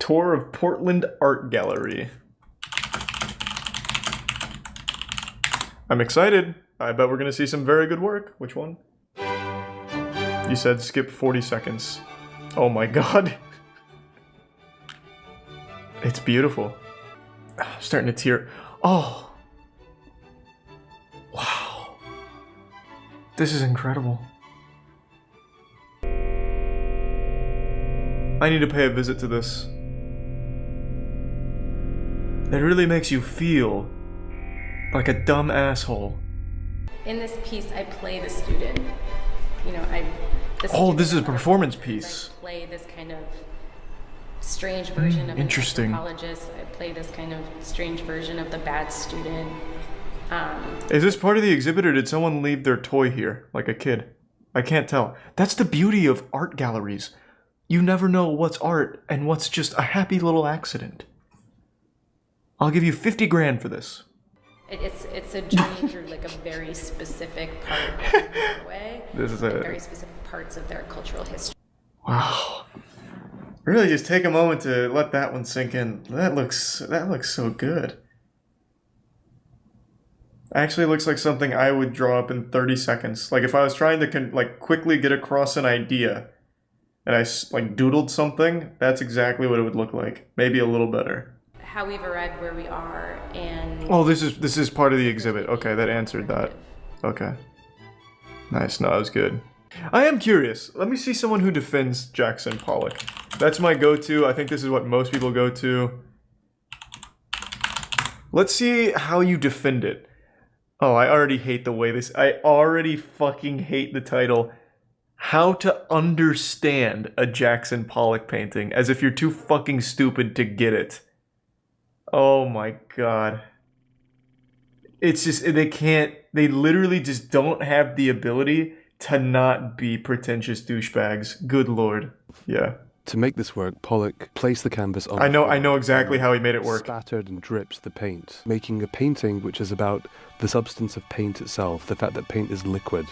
Tour of Portland Art Gallery. I'm excited. I bet we're gonna see some very good work. Which one? You said skip 40 seconds. Oh my god. It's beautiful. I'm starting to tear. Oh. Wow. This is incredible. I need to pay a visit to this. It really makes you feel like a dumb asshole. In this piece, I play the student. You know, this is a performance piece. I play this kind of strange version of interesting. An anthropologist. I play this kind of strange version of the bad student. Is this part of the exhibit, or did someone leave their toy here, like a kid? I can't tell. That's the beauty of art galleries. You never know what's art and what's just a happy little accident. I'll give you 50 grand for this. It's a journey through like a very specific part of Norway. This is very specific parts of their cultural history. Wow. Really just take a moment to let that one sink in. That looks so good. Actually looks like something I would draw up in 30 seconds. Like if I was trying to quickly get across an idea and I like doodled something, that's exactly what it would look like. Maybe a little better. How we've arrived where we are, and oh, this is part of the exhibit. Okay, that answered that. Okay, nice. No, that was good. I am curious. Let me see someone who defends Jackson Pollock. That's my go-to. I think this is what most people go to. Let's see how you defend it. Oh, I already hate the way this. I already fucking hate the title. How to understand a Jackson Pollock painting, as if you're too fucking stupid to get it. Oh my god. It's just, they literally just don't have the ability to not be pretentious douchebags. Good lord. Yeah. To make this work, Pollock placed the canvas on I know exactly how he made it work. Spattered and dripped the paint, making a painting which is about the substance of paint itself, the fact that paint is liquid.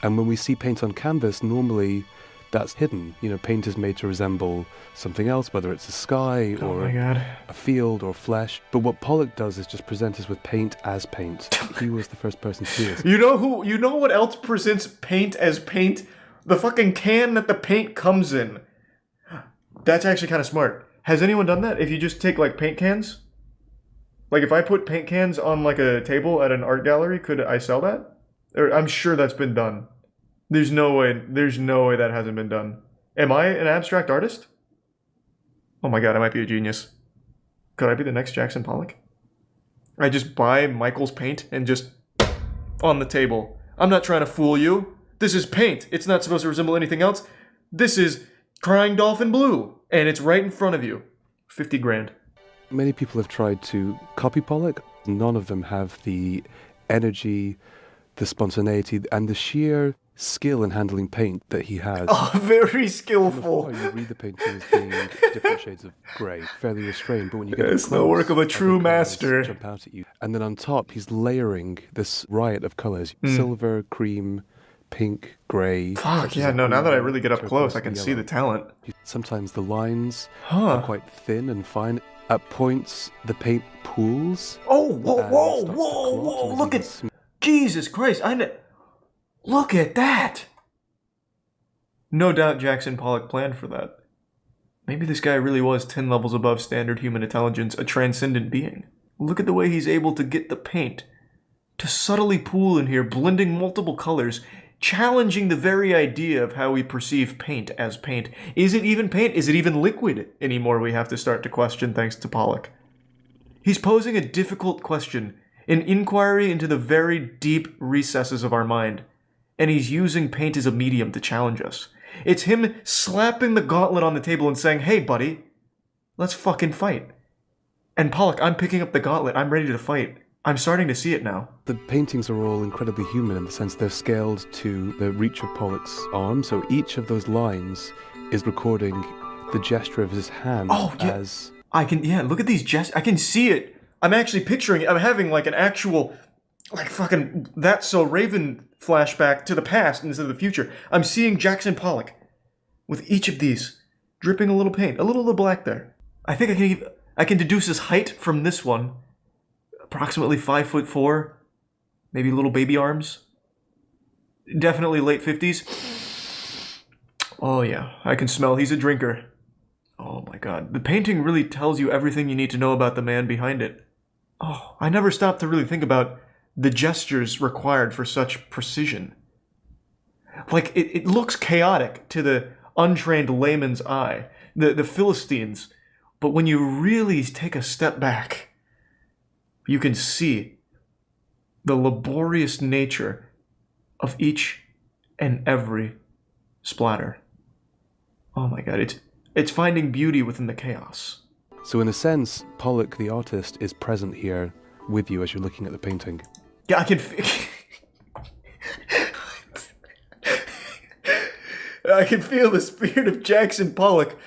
And when we see paint on canvas, normally that's hidden. You know, paint is made to resemble something else, whether it's a sky or a field or flesh. But what Pollock does is just present us with paint as paint. He was the first person to do this. You know what else presents paint as paint? The fucking can that the paint comes in. That's actually kind of smart. Has anyone done that? If you just take like paint cans? Like if I put paint cans on like a table at an art gallery, could I sell that? Or I'm sure that's been done. There's no way that hasn't been done. Am I an abstract artist? Oh my god, I might be a genius. Could I be the next Jackson Pollock? I just buy Michael's paint and just on the table. I'm not trying to fool you. This is paint. It's not supposed to resemble anything else. This is Crying Dolphin Blue. And it's right in front of you. 50 grand. Many people have tried to copy Pollock. None of them have the energy, the spontaneity, and the sheer skill in handling paint that he has. Oh, very skillful. You read the painting as being different shades of grey, fairly restrained, but when you get it's the work of a true master. Jump out at you. And then on top, he's layering this riot of colours. Silver, cream, pink, grey. Fuck, yeah, no, now that I really get up close, I can see the talent. Sometimes the lines are quite thin and fine. At points, the paint pools. Oh, whoa, look at... Jesus Christ, look at that! No doubt Jackson Pollock planned for that. Maybe this guy really was 10 levels above standard human intelligence, a transcendent being. Look at the way he's able to get the paint to subtly pool in here, blending multiple colors, challenging the very idea of how we perceive paint as paint. Is it even paint? Is it even liquid anymore? We have to start to question thanks to Pollock. He's posing a difficult question, an inquiry into the very deep recesses of our mind. And he's using paint as a medium to challenge us. It's him slapping the gauntlet on the table and saying, hey, buddy, let's fucking fight. And Pollock, I'm picking up the gauntlet. I'm ready to fight. I'm starting to see it now. The paintings are all incredibly human in the sense they're scaled to the reach of Pollock's arm. So each of those lines is recording the gesture of his hand as... look at these gestures. I can see it. I'm actually picturing it. I'm having like an actual, like fucking That's So Raven flashback to the past instead of the future. I'm seeing Jackson Pollock with each of these dripping a little paint, a little of the black there. I think I can deduce his height from this one. Approximately 5'4", maybe little baby arms. Definitely late 50s. Oh yeah, I can smell he's a drinker. Oh my god, the painting really tells you everything you need to know about the man behind it. Oh, I never stopped to really think about the gestures required for such precision. Like, it looks chaotic to the untrained layman's eye, the Philistines, but when you really take a step back, you can see the laborious nature of each and every splatter. Oh my god, it's finding beauty within the chaos. So in a sense, Pollock, the artist, is present here with you as you're looking at the painting. Yeah, I can I can feel the spirit of Jackson Pollock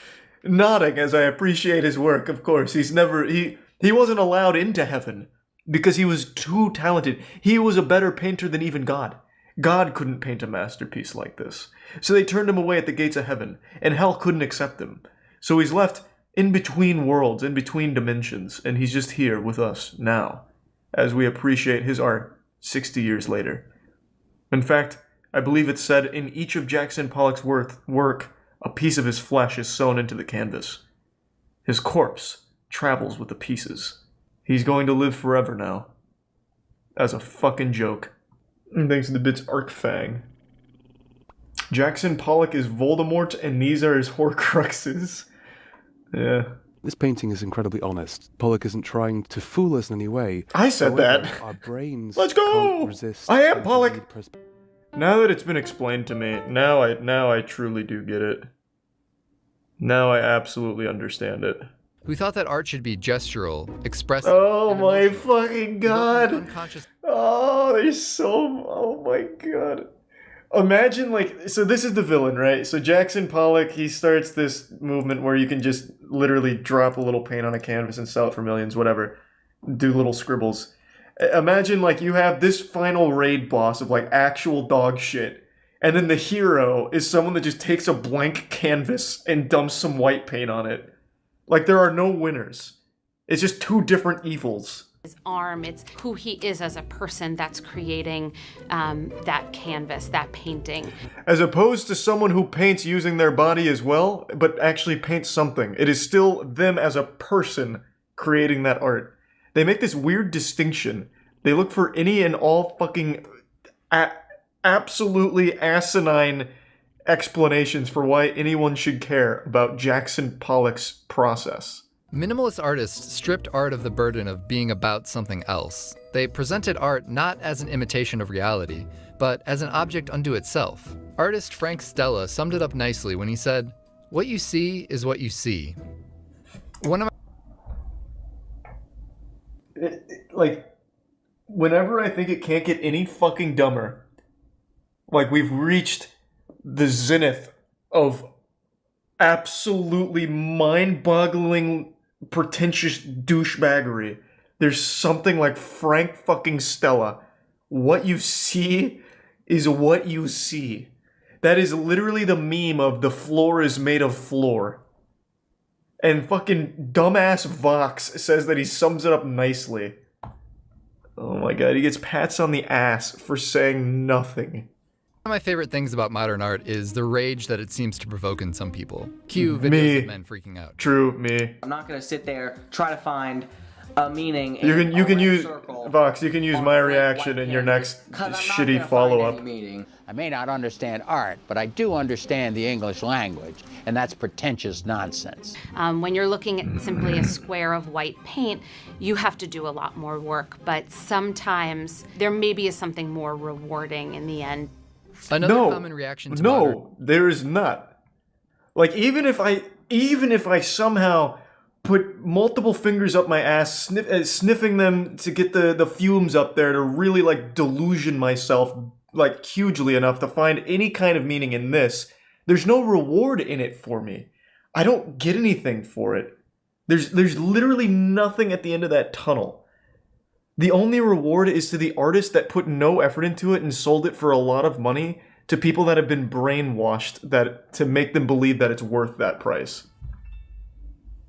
nodding as I appreciate his work, of course. He wasn't allowed into heaven because he was too talented. He was a better painter than even God. God couldn't paint a masterpiece like this. So they turned him away at the gates of heaven, and hell couldn't accept him. So he's left in between worlds, in between dimensions, and he's just here with us now, as we appreciate his art 60 years later. In fact, I believe it's said in each of Jackson Pollock's work, a piece of his flesh is sewn into the canvas. His corpse travels with the pieces. He's going to live forever now. As a fucking joke. Thanks to the bits Arcfang. Jackson Pollock is Voldemort, and these are his Horcruxes. Yeah. This painting is incredibly honest. Pollock isn't trying to fool us in any way. I said However, that. Our brains Let's go! can't resist. I am Pollock! Now that it's been explained to me, now I truly do get it. Now I absolutely understand it. Who thought that art should be gestural, expressive. Oh my fucking god! Unconscious. Oh, oh my god. Imagine, like, so this is the villain, right? So Jackson Pollock, he starts this movement where you can just literally drop a little paint on a canvas and sell it for millions, whatever. Do little scribbles. Imagine, like, you have this final raid boss of, like, actual dog shit, and then the hero is someone that just takes a blank canvas and dumps some white paint on it. Like, there are no winners. It's just two different evils. His arm, it's who he is as a person that's creating that canvas, that painting. As opposed to someone who paints using their body as well, but actually paints something. It is still them as a person creating that art. They make this weird distinction. They look for any and all fucking absolutely asinine explanations for why anyone should care about Jackson Pollock's process. Minimalist artists stripped art of the burden of being about something else. They presented art not as an imitation of reality, but as an object unto itself. Artist Frank Stella summed it up nicely when he said, "What you see is what you see." Like, whenever I think it can't get any fucking dumber, like, we've reached the zenith of absolutely mind-boggling, pretentious douchebaggery. There's something like Frank fucking Stella. What you see is what you see. That is literally the meme of the floor is made of floor. And fucking dumbass Vox says that he sums it up nicely. Oh my god, he gets pats on the ass for saying nothing. One of my favorite things about modern art is the rage that it seems to provoke in some people. Cue videos of men freaking out. True, me. I'm not gonna sit there, try to find a meaning. You can use Vox. You can use my reaction in your next shitty follow-up. I may not understand art, but I do understand the English language, and that's pretentious nonsense. When you're looking at simply a square of white paint, you have to do a lot more work, but sometimes there maybe is something more rewarding in the end. Another common reaction to modern... there is not. Like, even if I somehow put multiple fingers up my ass, sniffing them to get the fumes up there to really, like, delusion myself, like, hugely enough to find any kind of meaning in this, there's no reward in it for me. I don't get anything for it. There's literally nothing at the end of that tunnel. The only reward is to the artist that put no effort into it and sold it for a lot of money to people that have been brainwashed to make them believe that it's worth that price.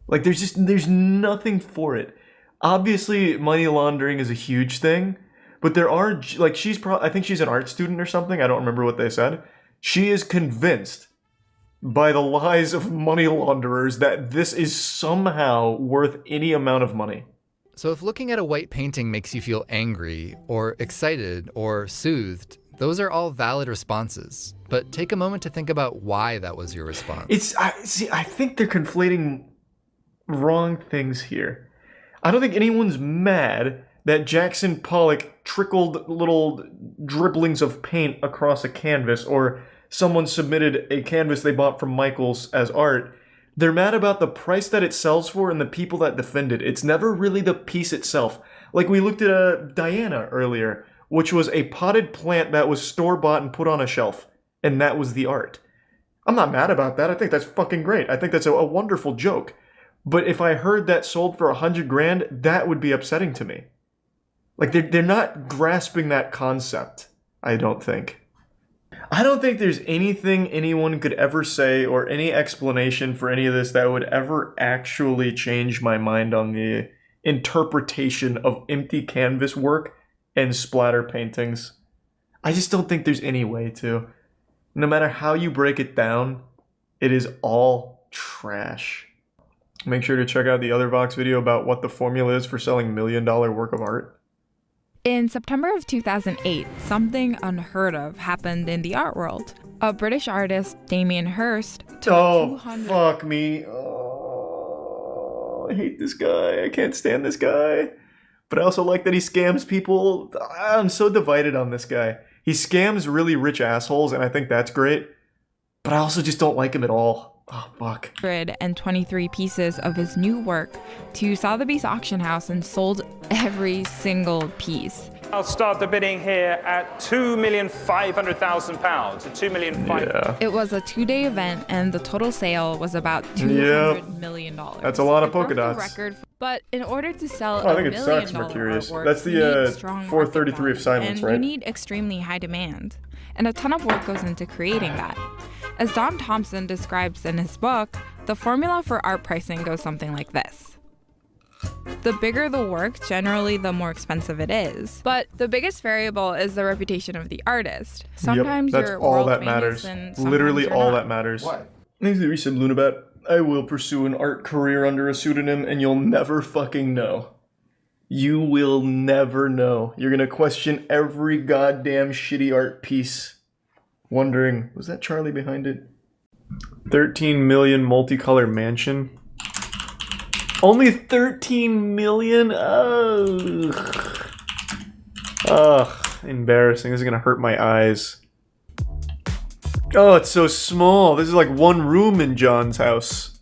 Like, there's nothing for it. Obviously, money laundering is a huge thing, but there are, like, I think she's an art student or something. I don't remember what they said. She is convinced by the lies of money launderers that this is somehow worth any amount of money. So if looking at a white painting makes you feel angry, or excited, or soothed, those are all valid responses. But take a moment to think about why that was your response. I think they're conflating wrong things here. I don't think anyone's mad that Jackson Pollock trickled little dribblings of paint across a canvas, or someone submitted a canvas they bought from Michaels as art. They're mad about the price that it sells for and the people that defend it. It's never really the piece itself. Like, we looked at Diana earlier, which was a potted plant that was store-bought and put on a shelf. And that was the art. I'm not mad about that. I think that's fucking great. I think that's a wonderful joke. But if I heard that sold for $100 grand, that would be upsetting to me. Like, they're not grasping that concept, I don't think. I don't think there's anything anyone could ever say or any explanation for any of this that would ever actually change my mind on the interpretation of empty canvas work and splatter paintings. I just don't think there's any way to. No matter how you break it down, it is all trash. Make sure to check out the other Vox video about what the formula is for selling $1 million work of art. In September of 2008, something unheard of happened in the art world. A British artist, Damien Hirst, took fuck me. Oh, I hate this guy. I can't stand this guy. But I also like that he scams people. I'm so divided on this guy. He scams really rich assholes, and I think that's great. But I also just don't like him at all. Oh, fuck. 123 pieces of his new work to Sotheby's auction house and sold every single piece. I'll start the bidding here at £2,500,000. Yeah. It was a 2-day event, and the total sale was about $200 million. That's a lot of polka dots. Record, but in order to sell I think it sucks, Mercurius. That's the 433 of Silence, right? You need extremely high demand, and a ton of work goes into creating that. As Don Thompson describes in his book, the formula for art pricing goes something like this. The bigger the work, generally the more expensive it is. But the biggest variable is the reputation of the artist. Sometimes that's you're all world that famous matters. and Literally you're all not. that matters. Why? Thanks to Resub Lunabat. I will pursue an art career under a pseudonym, and you'll never fucking know. You will never know. You're gonna question every goddamn shitty art piece, wondering, was that Charlie behind it? 13 million multicolor mansion. Only 13 million? Ugh. Ugh, embarrassing. This is gonna hurt my eyes. Oh, it's so small. This is like one room in John's house.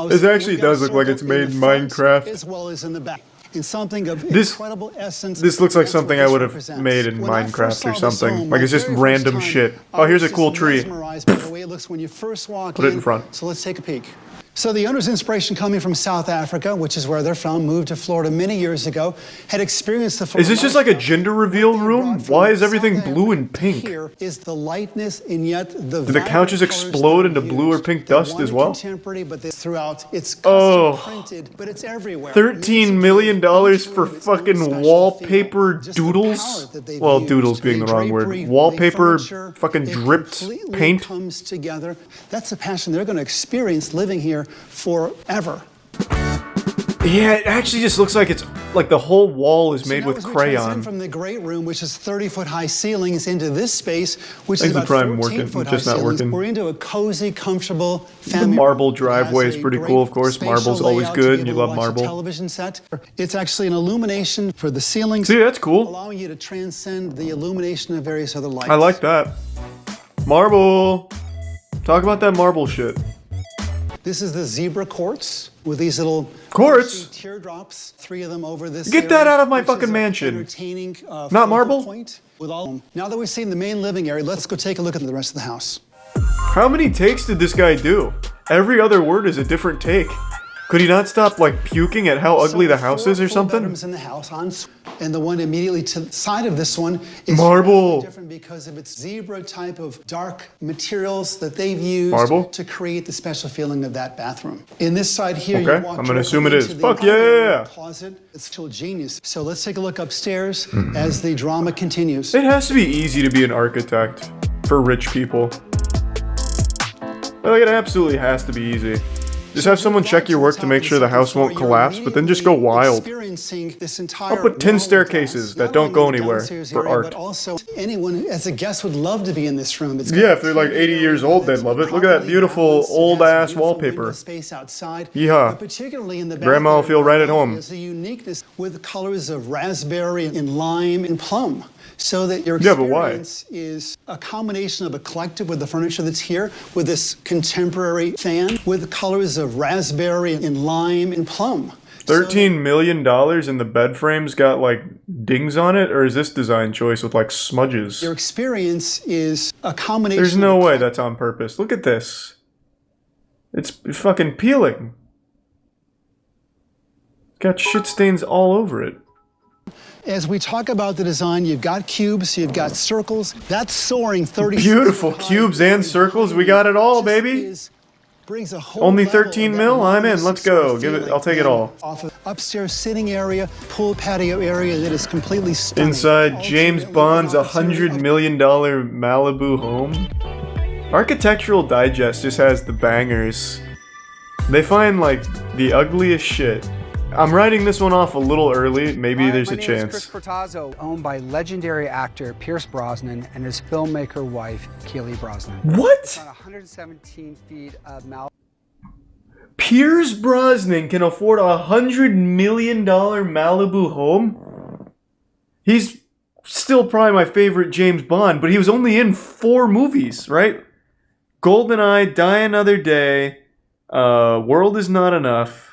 This actually does look like it's made in Minecraft. As well as in the back. In something of This incredible essence. looks like something I would have made in Minecraft or something. Like, it's just random shit. Oh, here's a cool tree. By the way it looks when you first walk Put it in front. So let's take a peek. So the owner's inspiration coming from South Africa, which is where they're from, moved to Florida many years ago, had experienced the... Is this just like a gender reveal room? Why is everything blue and pink? Here is the lightness and yet the... Do the couches explode into blue or pink dust as well? Contemporary, but throughout it's printed, but it's everywhere. $13 million for fucking wallpaper doodles? Well, doodles being the wrong word. Wallpaper fucking dripped paint? Comes together. That's the passion they're going to experience living here forever. Yeah, it actually just looks like it's like the whole wall is made with As we crayon. transcend from the great room, which is 30-foot-high ceilings, into this space, which Thanks is about to Prime 14-foot-high just not ceilings. working. We're into a cozy, comfortable The family marble room. driveway It is has pretty a cool, of great course. spatial Marble's always layout to good, be and you able to love watch a marble. television set. It's actually an illumination for the ceilings. See, that's cool. Allowing you to transcend the illumination of various other lights. I like that. Marble! Talk about that marble shit. This is the zebra quartz with these little Quartz? teardrops, 3 of them over this Get that area, out of my which is fucking an mansion. entertaining, Not focal marble? point with all. Now that we've seen the main living area, let's go take a look at the rest of the house. How many takes did this guy do? Every other word is a different take. Could he not stop, like, puking at how ugly the house is or something? Bedrooms in the house and the one immediately to the side of this one is marble. Different because of its zebra type of dark materials that they've used to create the special feeling of that bathroom. In this side here, you walk I'm gonna assume it is. the Fuck yeah! Closet. It's still genius. So let's take a look upstairs as the drama continues. It has to be easy to be an architect for rich people. Like, it absolutely has to be easy. Just have someone check your work to make sure the house won't collapse, but then just go wild. I'll put 10 staircases that don't go anywhere for art. But also, anyone as a guest would love to be in this room. Yeah, if they're like 80 years old, they'd love it. Look at that beautiful old-ass wallpaper. Yeehaw. Grandma will feel right at home. There's a uniqueness with colors of raspberry and lime and plum. So that your experience is a combination of a collective with the furniture that's here, with this contemporary fan, with colors of raspberry and lime and plum. $13 million and the bed frame's got like dings on it, or is this design choice with like smudges? Your experience is a combination. There's no way that's on purpose. Look at this. It's fucking peeling. It's got shit stains all over it. As we talk about the design, you've got cubes, you've got circles. That's soaring 30. Beautiful cubes and circles. We got it all, baby. Only 13 mil? I'm in. Let's go. Give it. I'll take it all. Off of upstairs sitting area, pool patio area that is completely stunning. Inside James Bond's $100 million Malibu home. Architectural Digest just has the bangers. They find like the ugliest shit. I'm writing this one off a little early. Maybe there's a chance. My name is Chris Cortazzo, owned by legendary actor Pierce Brosnan and his filmmaker wife, Keely Brosnan. What? It's on 117 feet of Malibu. Pierce Brosnan can afford a $100 million Malibu home? He's still probably my favorite James Bond, but he was only in 4 movies, right? GoldenEye, Die Another Day, World Is Not Enough.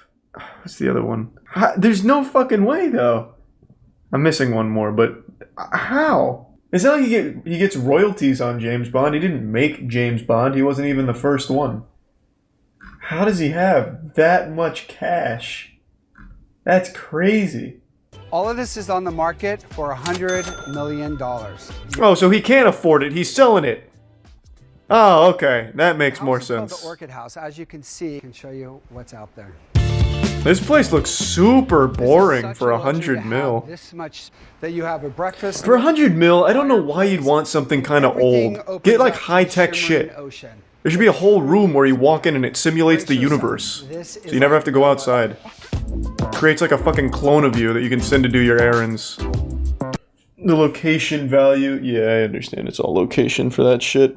What's the other one? There's no fucking way, though. I'm missing one more, but how? It's not like he gets royalties on James Bond. He didn't make James Bond. He wasn't even the first one. How does he have that much cash? That's crazy. All of this is on the market for $100 million. Oh, so he can't afford it. He's selling it. Oh, okay. That makes more sense. The Orchid House, as you can see, I can show you what's out there. This place looks super boring for 100 mil. This much that you have a breakfast. For 100 mil, I don't know why you'd want something kind of old. Get like high-tech shit. There should be a whole room where you walk in and it simulates the universe. So you never have to go outside. Creates like a fucking clone of you that you can send to do your errands. The location value. Yeah, I understand it's all location for that shit.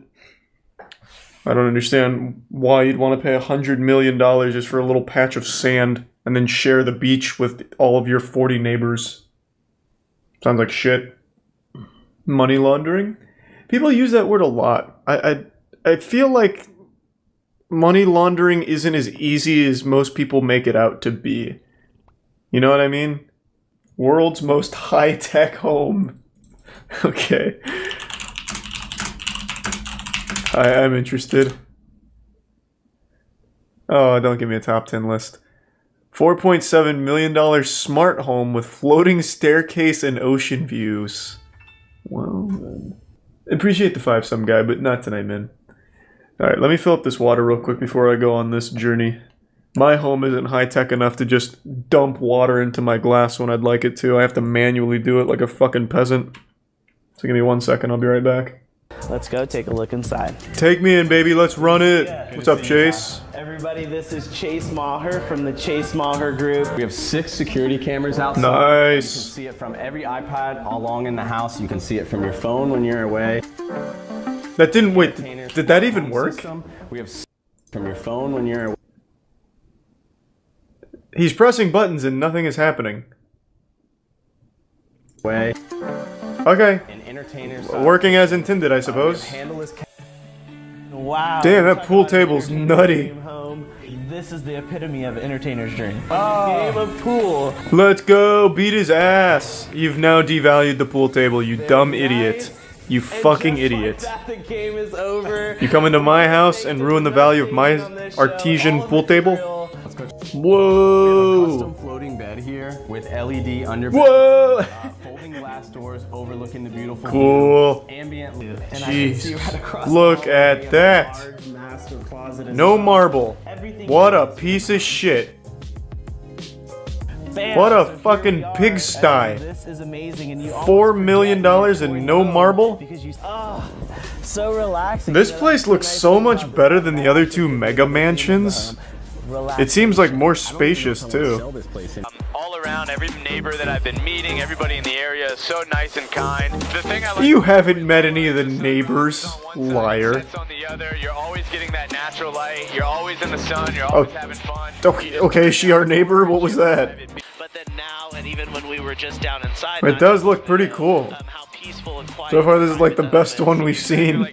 I don't understand why you'd want to pay $100 million just for a little patch of sand and then share the beach with all of your 40 neighbors. Sounds like shit. Money laundering? People use that word a lot. I feel like money laundering isn't as easy as most people make it out to be. You know what I mean? World's most high-tech home. Okay. I'm interested. Oh, don't give me a top 10 list. $4.7 million smart home with floating staircase and ocean views. Well, then. Appreciate the 5-some guy, but not tonight, man. Alright, let me fill up this water real quick before I go on this journey. My home isn't high-tech enough to just dump water into my glass when I'd like it to. I have to manually do it like a fucking peasant. So give me 1 second, I'll be right back. Let's go take a look inside. Take me in, baby. Let's run it. Yeah, what's up, Chase? Everybody, this is Chase Maher from the Chase Maher Group. We have 6 security cameras outside. Nice. You can see it from every iPad all along in the house. You can see it from your phone when you're away. That didn't, wait, did that even work? We have from your phone when you're away. He's pressing buttons and nothing is happening. Okay. Working as intended, I suppose. Wow. Damn, that pool table's nutty. This is the epitome of entertainer's dream. Game of pool. Let's go, beat his ass. You've now devalued the pool table, you dumb idiot. You fucking idiot. The game is over. You come into my house and ruin the value of my artesian pool table? Whoa! We have a custom floating bed here with LED under. Whoa! Folding glass doors overlooking the beautiful cool. view. Ambient. Jeez. Look at that. No marble. What a piece of shit. What a fucking pigsty. This is amazing. And you $4 million and no marble? So relaxing. This place looks so much better than the other two mega mansions. It seems like more spacious too. All around, every neighbor that I've been meeting, everybody in the area is so nice and kind. The thing I like, You haven't met any of the neighbors, liar. on the other, you're always getting that natural light. You're always in the sun. You're always having fun. Okay, is she our neighbor? What was that? But then now, and even when we were just down inside, It does look pretty cool. So far, this is like the best one we've seen.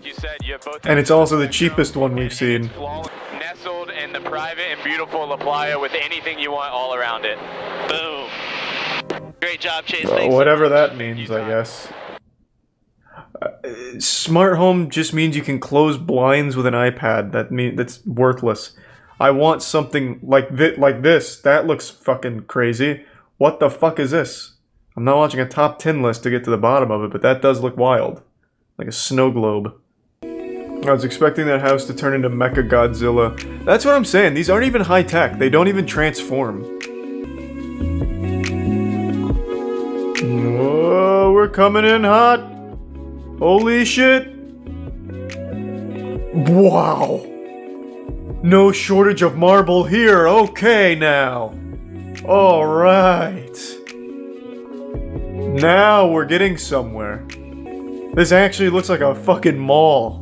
And it's also the cheapest one we've seen. nestled in the private and beautiful La Playa with anything you want all around it. Boom. Great job, Chase. Whatever that means, I guess. Smart home just means you can close blinds with an iPad. That's worthless. I want something like this. That looks fucking crazy. What the fuck is this? I'm not watching a top 10 list to get to the bottom of it, but that does look wild. Like a snow globe. I was expecting that house to turn into Mecha Godzilla. That's what I'm saying. These aren't even high tech. They don't even transform. Whoa, we're coming in hot. Holy shit. Wow. No shortage of marble here. Okay now. Alright. Now we're getting somewhere. This actually looks like a fucking mall.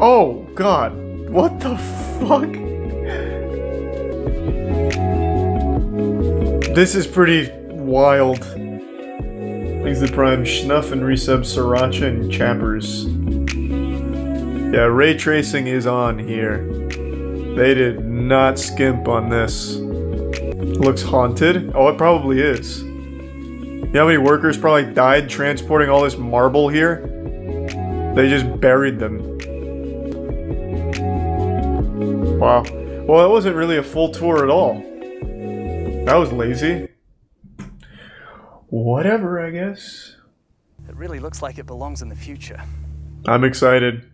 Oh god. What the fuck? This is pretty wild. Thanks to Prime Schnuff and Resub Sriracha and Chappers. Yeah, ray tracing is on here. They did not skimp on this. Looks haunted. Oh, it probably is. You know how many workers probably died transporting all this marble here? They just buried them. Wow. Well, that wasn't really a full tour at all. That was lazy. Whatever, I guess. It really looks like it belongs in the future. I'm excited.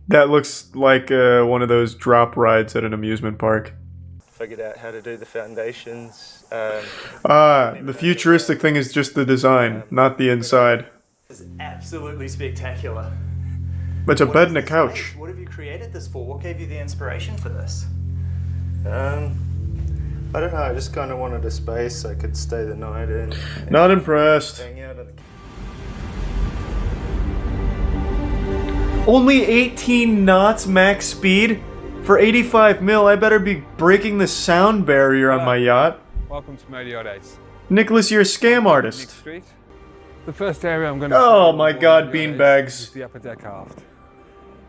That looks like one of those drop rides at an amusement park. Figured out how to do the foundations. The futuristic thing is just the design, not the inside. It's absolutely spectacular. It's a bed and a couch. What have you created this for? What gave you the inspiration for this? I don't know, I just kind of wanted a space I could stay the night in. Not impressed. Hang out at Only 18 knots max speed? For 85 mil, I better be breaking the sound barrier on my yacht. Welcome to Modio Days. Nicholas, you're a scam artist. Street. The first area I'm going to Oh my god, beanbags. the upper deck aft.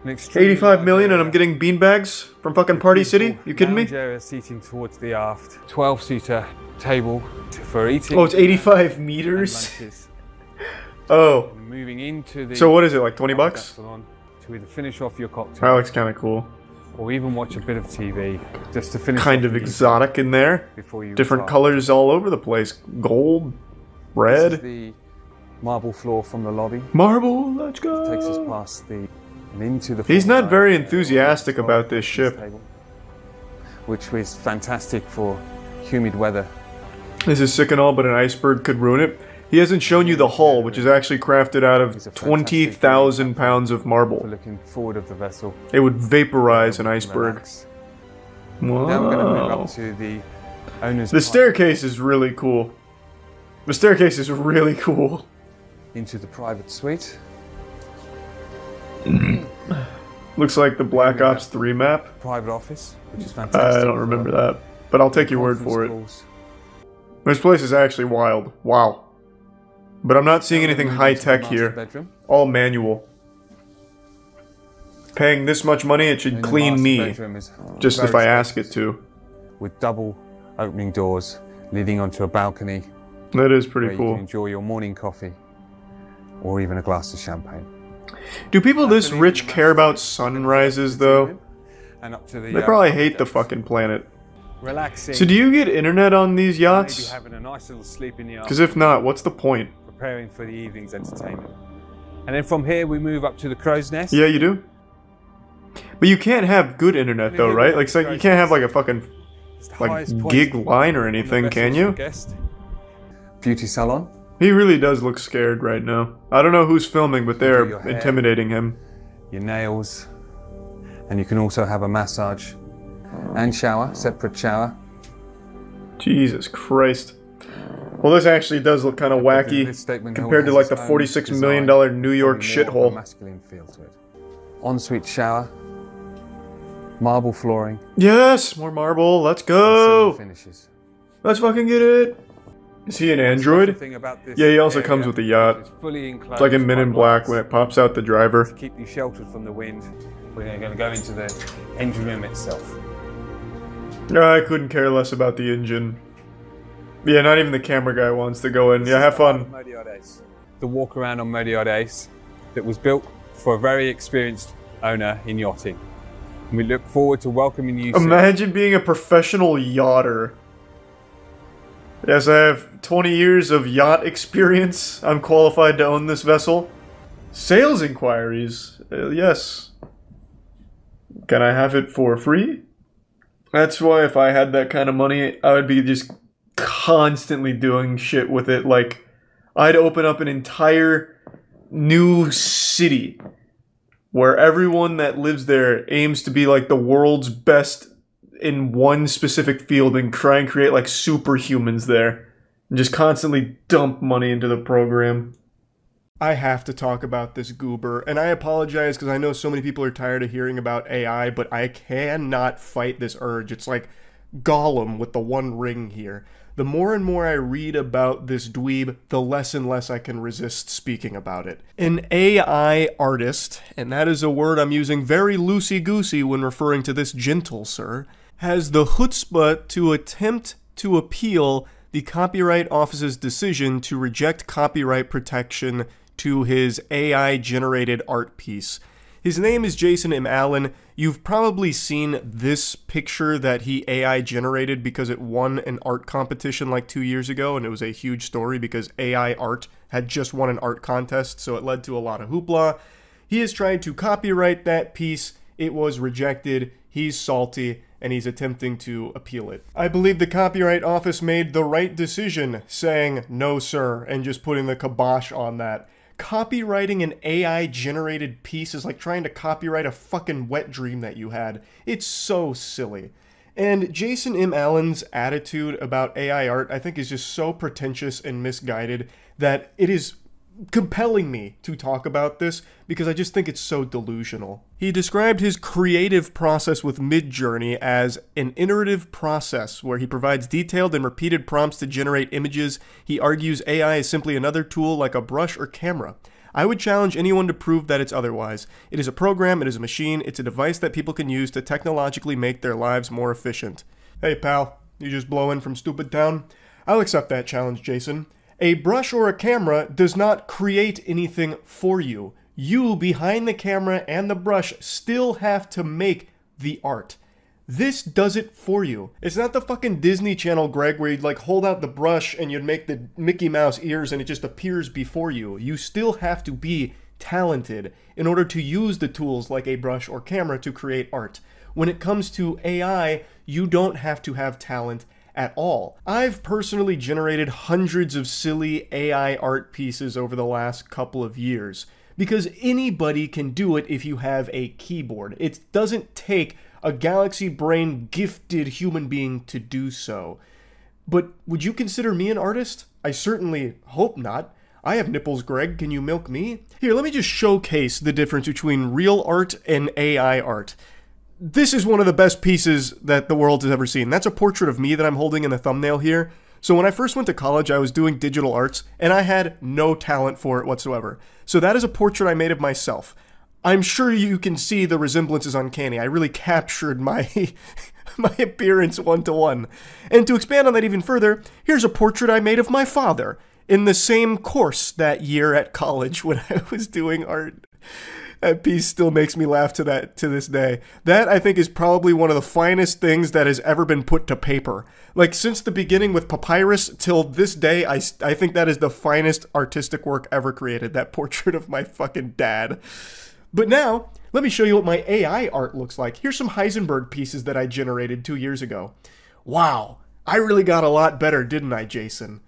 85 million and I'm getting beanbags from fucking Party City? You kidding me? Area seating towards the aft. 12-seater table for eating. Oh, it's 85 meters? Oh. Moving into the so what is it, like 20 bucks? To either finish off your cocktail. That looks kind of cool. Or even watch a bit of TV just to finish. Kind of exotic in there. Different colors all over the place. Gold, red. This is the marble floor from the lobby. Marble, let's go. It takes us past the and into the. He's not very enthusiastic about this ship. Which was fantastic for humid weather. This is sick and all, but an iceberg could ruin it. He hasn't shown you the hull, which is actually crafted out of 20,000 pounds of marble. Looking forward of the vessel. It would vaporize an iceberg. Wow. Now we're going to move up to the owner's. The staircase is really cool. The staircase is really cool. Into the private suite. Looks like the Black Ops 3 map. Private office, which is fantastic. I don't remember that, but I'll take your word for it. This place is actually wild. Wow. But I'm not seeing anything high-tech here. All manual. Paying this much money, it should clean me. Just if I ask it to. With double opening doors leading onto a balcony. That is pretty cool. You can enjoy your morning coffee. Or even a glass of champagne. Do people this rich care about sunrises, though? and up to the. They probably hate the fucking planet. Relaxing. So do you get internet on these yachts? Maybe having a nice little sleep in the Because if not, what's the point? Preparing for the evening's entertainment. And then from here we move up to the crow's nest. Yeah, you do. But you can't have good internet though, right? Like, so you can't have like a fucking gig line or anything, can you? Beauty salon. He really does look scared right now. I don't know who's filming, but they're intimidating him. Your nails. And you can also have a massage and shower, separate shower. Jesus Christ. Well, this actually does look kind of wacky compared to like the $46 million New York shithole. Ensuite shower. Marble flooring. Yes, more marble. Let's go. Let's fucking get it. Is he an android? Yeah, he also comes with a yacht. It's like in Men in Black when it pops out the driver. To keep you sheltered from the wind, we're going to go into the engine room itself. I couldn't care less about the engine. Yeah, not even the camera guy wants to go in. Yeah, have fun. The walk around on Modiod Ace that was built for a very experienced owner in yachting. And we look forward to welcoming you soon. Imagine being a professional yachter. Yes, I have 20 years of yacht experience. I'm qualified to own this vessel. Sales inquiries. Yes. Can I have it for free? That's why if I had that kind of money, I would be just constantly doing shit with it. Like, I'd open up an entire new city where everyone that lives there aims to be like the world's best in one specific field and try and create like superhumans there and just constantly dump money into the program. I have to talk about this goober, and I apologize because I know so many people are tired of hearing about AI, but I cannot fight this urge. It's like Gollum with the one ring here. The more and more I read about this dweeb, the less and less I can resist speaking about it. An AI artist, and that is a word I'm using very loosey-goosey when referring to this gentle sir, has the chutzpah to attempt to appeal the Copyright Office's decision to reject copyright protection to his AI-generated art piece. His name is Jason M. Allen. You've probably seen this picture that he AI-generated because it won an art competition like 2 years ago, and it was a huge story because AI art had just won an art contest, so it led to a lot of hoopla. He has tried to copyright that piece. It was rejected. He's salty, and he's attempting to appeal it. I believe the Copyright Office made the right decision saying, no sir, and just putting the kibosh on that. Copywriting an AI-generated piece is like trying to copyright a fucking wet dream that you had. It's so silly. And Jason M. Allen's attitude about AI art, I think, is just so pretentious and misguided that it is compelling me to talk about this because I just think it's so delusional. He described his creative process with Midjourney as an iterative process where he provides detailed and repeated prompts to generate images. He argues AI is simply another tool like a brush or camera. I would challenge anyone to prove that it's otherwise. It is a program, it is a machine, it's a device that people can use to technologically make their lives more efficient. Hey pal, you just blow in from Stupid Town? I'll accept that challenge, Jason. A brush or a camera does not create anything for you. You, behind the camera and the brush, still have to make the art. This does it for you. It's not the fucking Disney Channel, Greg, where you'd like hold out the brush and you'd make the Mickey Mouse ears and it just appears before you. You still have to be talented in order to use the tools like a brush or camera to create art. When it comes to AI, you don't have to have talent at all. I've personally generated hundreds of silly AI art pieces over the last couple of years because anybody can do it if you have a keyboard. It doesn't take a galaxy brain gifted human being to do so. But would you consider me an artist? I certainly hope not. I have nipples, Greg. Can you milk me? Here, let me just showcase the difference between real art and AI art. This is one of the best pieces that the world has ever seen. That's a portrait of me that I'm holding in the thumbnail here. So when I first went to college, I was doing digital arts, and I had no talent for it whatsoever. So that is a portrait I made of myself. I'm sure you can see the resemblance is uncanny. I really captured my my appearance one-to-one. And to expand on that even further, here's a portrait I made of my father in the same course that year at college when I was doing art. That piece still makes me laugh to this day. That, I think, is probably one of the finest things that has ever been put to paper. Like, since the beginning with papyrus till this day, I think that is the finest artistic work ever created. That portrait of my fucking dad. But now, let me show you what my AI art looks like. Here's some Heisenberg pieces that I generated 2 years ago. Wow, I really got a lot better, didn't I, Jason?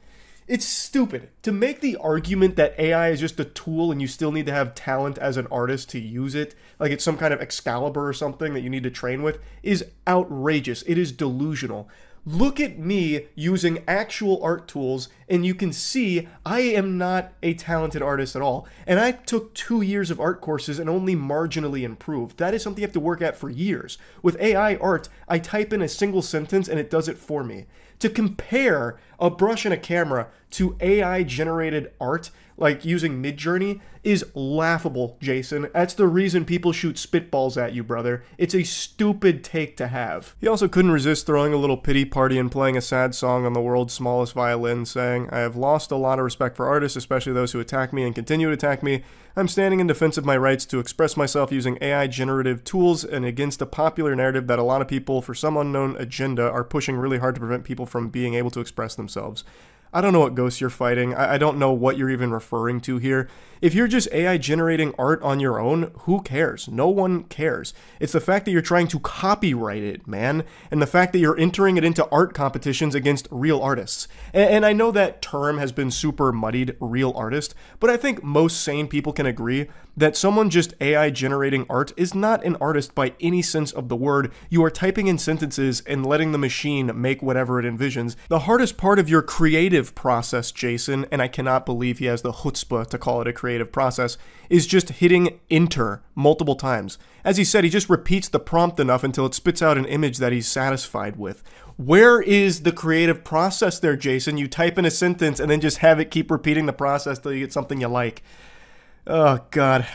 It's stupid. To make the argument that AI is just a tool and you still need to have talent as an artist to use it, like it's some kind of Excalibur or something that you need to train with, is outrageous. It is delusional. Look at me using actual art tools and you can see I am not a talented artist at all. And I took 2 years of art courses and only marginally improved. That is something you have to work at for years. With AI art, I type in a single sentence and it does it for me. To compare a brush and a camera to AI-generated art, like using Midjourney, is laughable, Jason. That's the reason people shoot spitballs at you, brother. It's a stupid take to have. He also couldn't resist throwing a little pity party and playing a sad song on the world's smallest violin, saying, "I have lost a lot of respect for artists, especially those who attack me and continue to attack me. I'm standing in defense of my rights to express myself using AI-generative tools and against a popular narrative that a lot of people, for some unknown agenda, are pushing really hard to prevent people from being able to express themselves." I don't know what ghosts you're fighting. I don't know what you're even referring to here. If you're just AI generating art on your own, who cares? No one cares. It's the fact that you're trying to copyright it, man, and the fact that you're entering it into art competitions against real artists. And I know that term has been super muddied, real artist, but I think most sane people can agree that someone just AI generating art is not an artist by any sense of the word. You are typing in sentences and letting the machine make whatever it envisions. The hardest part of your creative process, Jason, and I cannot believe he has the chutzpah to call it a creative process, is just hitting enter multiple times. As he said, he just repeats the prompt enough until it spits out an image that he's satisfied with. Where is the creative process there, Jason? You type in a sentence and then just have it keep repeating the process till you get something you like. Oh, God.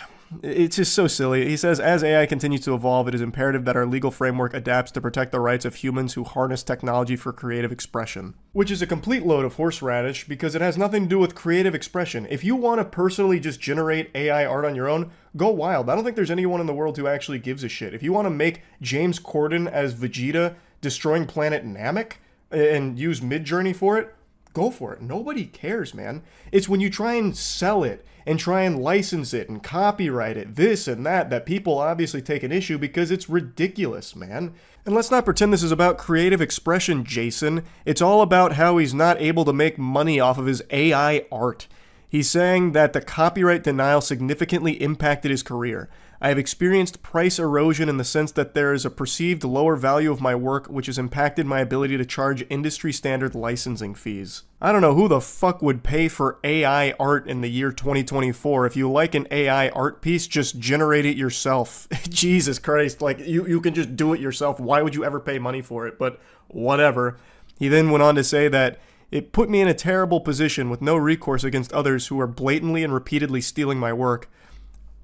It's just so silly. He says, as AI continues to evolve, it is imperative that our legal framework adapts to protect the rights of humans who harness technology for creative expression. Which is a complete load of horseradish because it has nothing to do with creative expression. If you want to personally just generate AI art on your own, go wild. I don't think there's anyone in the world who actually gives a shit. If you want to make James Corden as Vegeta destroying planet Namek and use Midjourney for it, go for it. Nobody cares, man. It's when you try and sell it and try and license it and copyright it, this and that people obviously take an issue because it's ridiculous, man. And let's not pretend this is about creative expression, Jason. It's all about how he's not able to make money off of his AI art. He's saying that the copyright denial significantly impacted his career. I have experienced price erosion in the sense that there is a perceived lower value of my work which has impacted my ability to charge industry standard licensing fees. I don't know who the fuck would pay for AI art in the year 2024. If you like an AI art piece, just generate it yourself. Jesus Christ, like you can just do it yourself. Why would you ever pay money for it? But whatever. He then went on to say that it put me in a terrible position with no recourse against others who are blatantly and repeatedly stealing my work.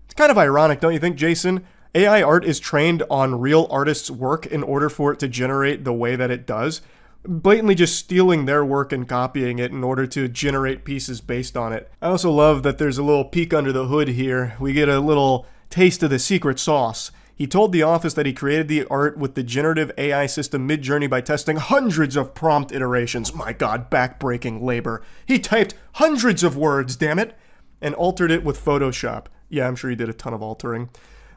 It's kind of ironic, don't you think, Jason? AI art is trained on real artists' work in order for it to generate the way that it does. Blatantly just stealing their work and copying it in order to generate pieces based on it. I also love that there's a little peek under the hood here. We get a little taste of the secret sauce. He told the office that he created the art with the generative AI system Midjourney by testing hundreds of prompt iterations. My God, back-breaking labor. He typed hundreds of words, damn it, and altered it with Photoshop. Yeah, I'm sure he did a ton of altering.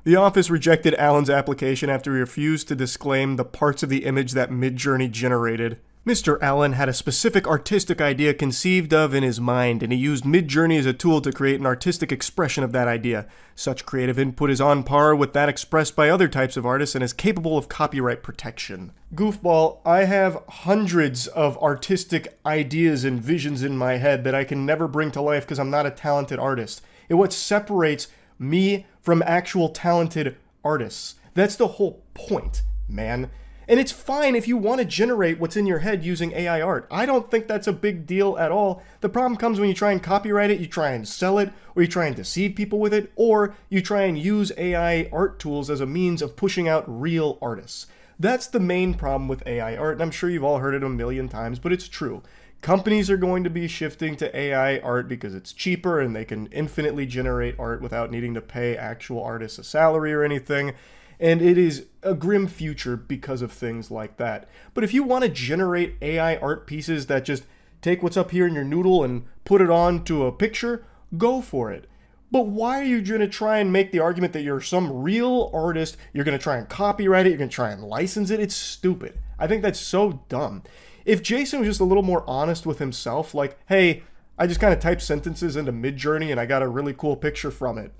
The office rejected Allen's application after he refused to disclaim the parts of the image that Midjourney generated. Mr. Allen had a specific artistic idea conceived of in his mind, and he used Midjourney as a tool to create an artistic expression of that idea. Such creative input is on par with that expressed by other types of artists and is capable of copyright protection. Goofball, I have hundreds of artistic ideas and visions in my head that I can never bring to life because I'm not a talented artist. And what separates me from actual talented artists. That's the whole point, man. And it's fine if you want to generate what's in your head using AI art. I don't think that's a big deal at all. The problem comes when you try and copyright it, you try and sell it, or you try and deceive people with it, or you try and use AI art tools as a means of pushing out real artists. That's the main problem with AI art, and I'm sure you've all heard it a million times, but it's true. companies are going to be shifting to AI art because it's cheaper and they can infinitely generate art without needing to pay actual artists a salary or anything. And it is a grim future because of things like that. But if you want to generate AI art pieces that just take what's up here in your noodle and put it onto a picture, go for it. But why are you going to try and make the argument that you're some real artist, you're going to try and copyright it, you're going to try and license it? It's stupid. I think that's so dumb. If Jason was just a little more honest with himself, like, hey, I just kind of typed sentences into Midjourney and I got a really cool picture from it,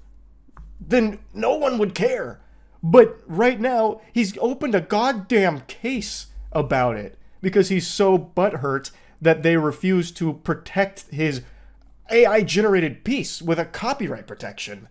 then no one would care. But right now, he's opened a goddamn case about it because he's so butthurt that they refuse to protect his AI-generated piece with a copyright protection.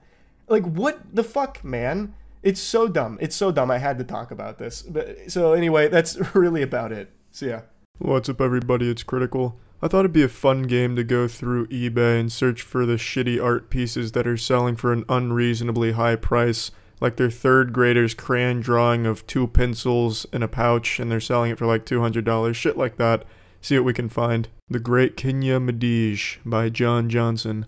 Like, what the fuck, man? It's so dumb. It's so dumb. I had to talk about this. So anyway, that's really about it. So yeah. What's up, everybody? It's Critical. I thought it'd be a fun game to go through eBay and search for the shitty art pieces that are selling for an unreasonably high price. Like their third grader's crayon drawing of 2 pencils in a pouch and they're selling it for like $200. Shit like that. See what we can find. The Great Kenya Medige by John Johnson.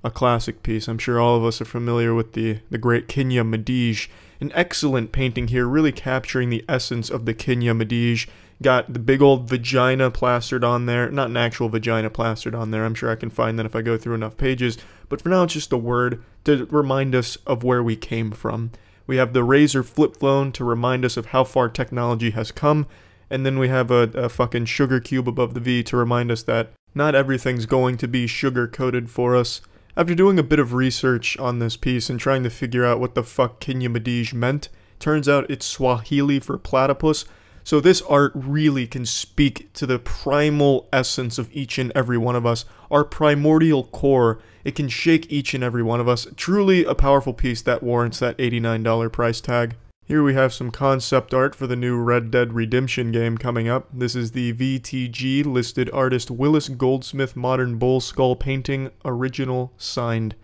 A classic piece. I'm sure all of us are familiar with the Great Kenya Medige. An excellent painting here, really capturing the essence of the Kenya Medige. Got the big old vagina plastered on there. Not an actual vagina plastered on there. I'm sure I can find that if I go through enough pages. But for now, it's just a word to remind us of where we came from. We have the razor flip phone to remind us of how far technology has come. And then we have a fucking sugar cube above the V to remind us that not everything's going to be sugar-coated for us. After doing a bit of research on this piece and trying to figure out what the fuck Kenya Medige meant, turns out it's Swahili for platypus. So this art really can speak to the primal essence of each and every one of us, our primordial core. It can shake each and every one of us. Truly a powerful piece that warrants that $89 price tag. Here we have some concept art for the new Red Dead Redemption game coming up. This is the VTG listed artist Willis Goldsmith Modern Bull Skull Painting Original Signed.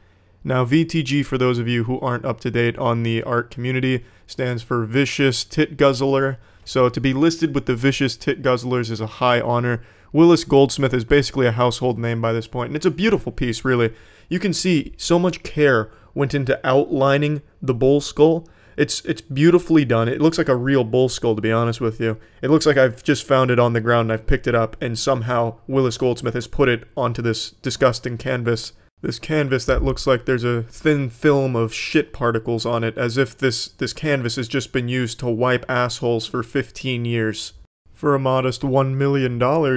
Now VTG, for those of you who aren't up to date on the art community, stands for Vicious Tit Guzzler. So to be listed with the Vicious Tit Guzzlers is a high honor. Willis Goldsmith is basically a household name by this point, and it's a beautiful piece, really. You can see so much care went into outlining the bull skull. It's beautifully done. It looks like a real bull skull, to be honest with you. It looks like I've just found it on the ground and I've picked it up, and somehow Willis Goldsmith has put it onto this disgusting canvas. This canvas that looks like there's a thin film of shit particles on it, as if this canvas has just been used to wipe assholes for 15 years. For a modest $1 million,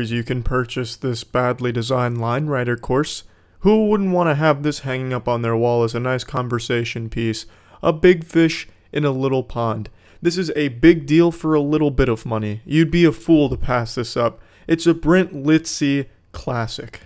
you can purchase this badly designed line writer course. Who wouldn't want to have this hanging up on their wall as a nice conversation piece? A big fish in a little pond. This is a big deal for a little bit of money. You'd be a fool to pass this up. It's a Brent Litzy classic.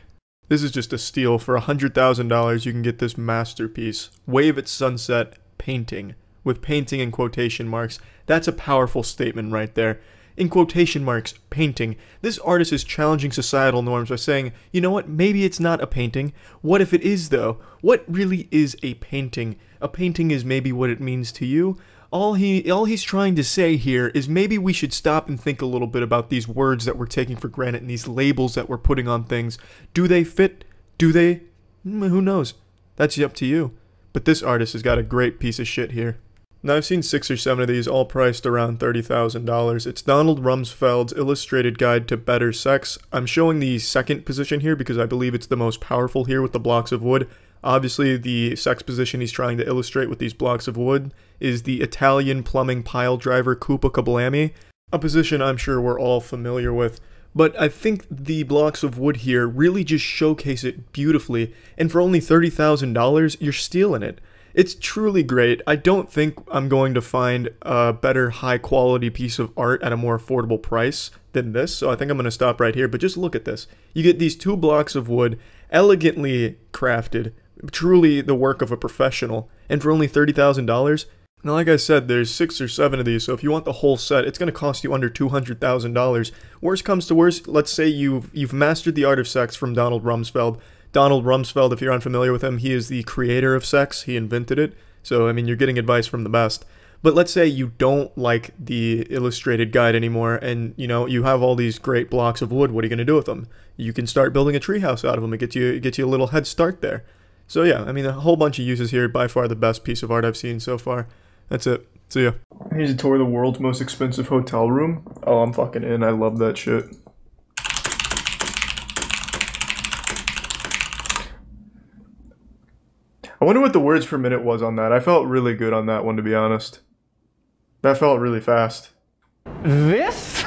This is just a steal. For $100,000 you can get this masterpiece. Wave at Sunset painting. With painting in quotation marks. That's a powerful statement right there. In quotation marks, painting. This artist is challenging societal norms by saying, you know what, maybe it's not a painting. What if it is, though? What really is a painting? A painting is maybe what it means to you. All he's trying to say here is maybe we should stop and think a little bit about these words that we're taking for granted and these labels that we're putting on things. Do they fit? Do they? Who knows? That's up to you. But this artist has got a great piece of shit here. Now I've seen 6 or 7 of these, all priced around $30,000. It's Donald Rumsfeld's Illustrated Guide to Better Sex. I'm showing the second position here because I believe it's the most powerful here with the blocks of wood. Obviously, the sex position he's trying to illustrate with these blocks of wood is the Italian plumbing pile driver Koopa Kablami, a position I'm sure we're all familiar with. But I think the blocks of wood here really just showcase it beautifully, and for only $30,000, you're stealing it. It's truly great. I don't think I'm going to find a better high-quality piece of art at a more affordable price than this, so I think I'm going to stop right here. But just look at this. You get these 2 blocks of wood, elegantly crafted, truly the work of a professional, and for only $30,000. Now, like I said, there's 6 or 7 of these, so if you want the whole set, it's going to cost you under $200,000. Worst comes to worst, let's say you've mastered the art of sex from Donald Rumsfeld. Donald Rumsfeld, if you're unfamiliar with him, he is the creator of sex. He invented it. So, I mean, you're getting advice from the best. But let's say you don't like the illustrated guide anymore, and you know you have all these great blocks of wood. What are you going to do with them? You can start building a treehouse out of them. It gets you a little head start there. So yeah, I mean, a whole bunch of uses here. By far the best piece of art I've seen so far. That's it. See ya. Here's a tour of the world's most expensive hotel room. Oh, I'm fucking in. I love that shit. I wonder what the words per minute was on that. I felt really good on that one, to be honest. That felt really fast. This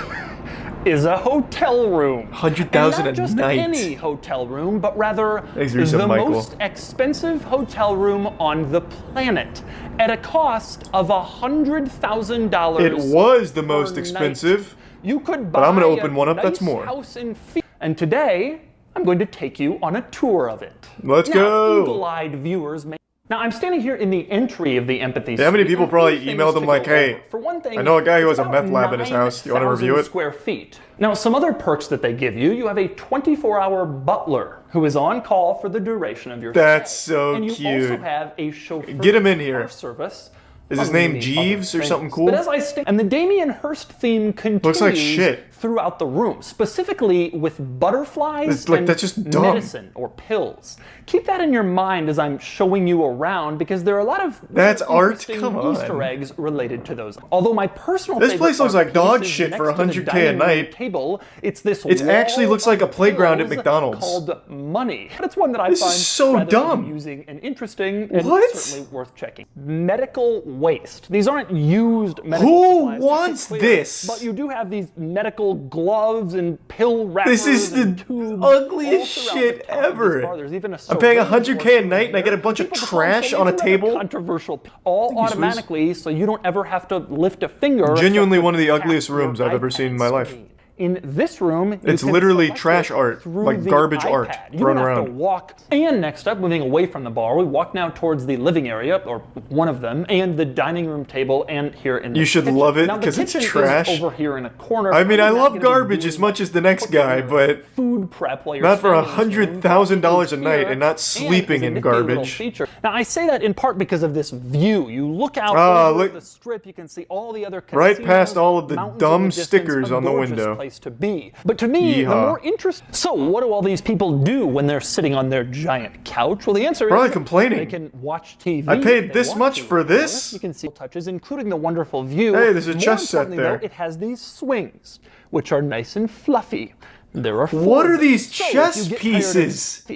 is a hotel room. 100,000 a not just night. Any hotel room, but rather Thanks, the Michael. most expensive hotel room on the planet, at a cost of $100,000. It was the most expensive. You could buy but I'm gonna open one up nice that's more. House in and today, I'm going to take you on a tour of it. Let's now, go. Eagle-eyed viewers may. Now, I'm standing here in the entry of the Empathy Yeah, how many Suite. people probably emailed them like, hey, For one thing, I know a guy who has a it's meth about lab in his house. Do you want to review 9,000 it? square feet. Now, some other perks that they give you, you have a 24-hour butler who is on call for the duration of your That's stay. so and you cute. also have a chauffeur Get him in here. service. Is his name Jeeves or something cool? But as I stand, and the Damien Hirst theme continues Looks like shit. throughout the room, specifically with butterflies It's like, and that's just dumb. medicine or pills. Keep that in your mind as I'm showing you around, because there are a lot of That's art? interesting Come on. Easter eggs related to those. Although my personal This favorite place looks art like dog piece is shit for next to the 100K a dining room night. Table. It's this It actually wall looks like a of playground at pills McDonald's. called money. It's one that I This find is so rather dumb. amusing and interesting, and What? certainly worth checking. Medical waste. These aren't used medical Who supplies, wants to be clear, this? But you do have these medical gloves and pill wrappers. This is the and tubes ugliest all throughout shit the top of this ever. bar. There's even a I'm paying syringe 100K a or night and I get a bunch of trash on a it's rather table. Controversial. All Thank you, Seuss. automatically, so you don't ever have to lift a finger. Genuinely except one of the to ugliest tap your rooms I've ever seen in my life. screen. In this room, you It's can literally select trash it art, through like the garbage art iPad. You thrown don't have around. to walk. And next up, moving away from the bar, we walk now towards the living area, or one of them, and the dining room table, and here in the You should kitchen. love it Now, the because it's kitchen is trash. over here in a corner. I mean, I Probably not love gonna be garbage doing as much as the next guy, but food prep while you're not for staying in this room. $100,000 a night Here, and not sleeping as a in nifty little garbage. feature. Now, I say that in part because of this view. You look out over look- the strip, you can see all the other Right casinos, past all of the mountains in dumb the distance, stickers a on the gorgeous window. place to be. But to me, the Yeehaw. more interesting. So, what do all these people do when they're sitting on their giant couch? Well, the answer Probably is complaining. they can watch TV. I paid if they this want much to, for of course. this? You can see touches, including the wonderful view. Hey, there's a More chess set importantly, there. though, it has these swings, which are nice and fluffy. There are What are these So if chess you get tired of pieces?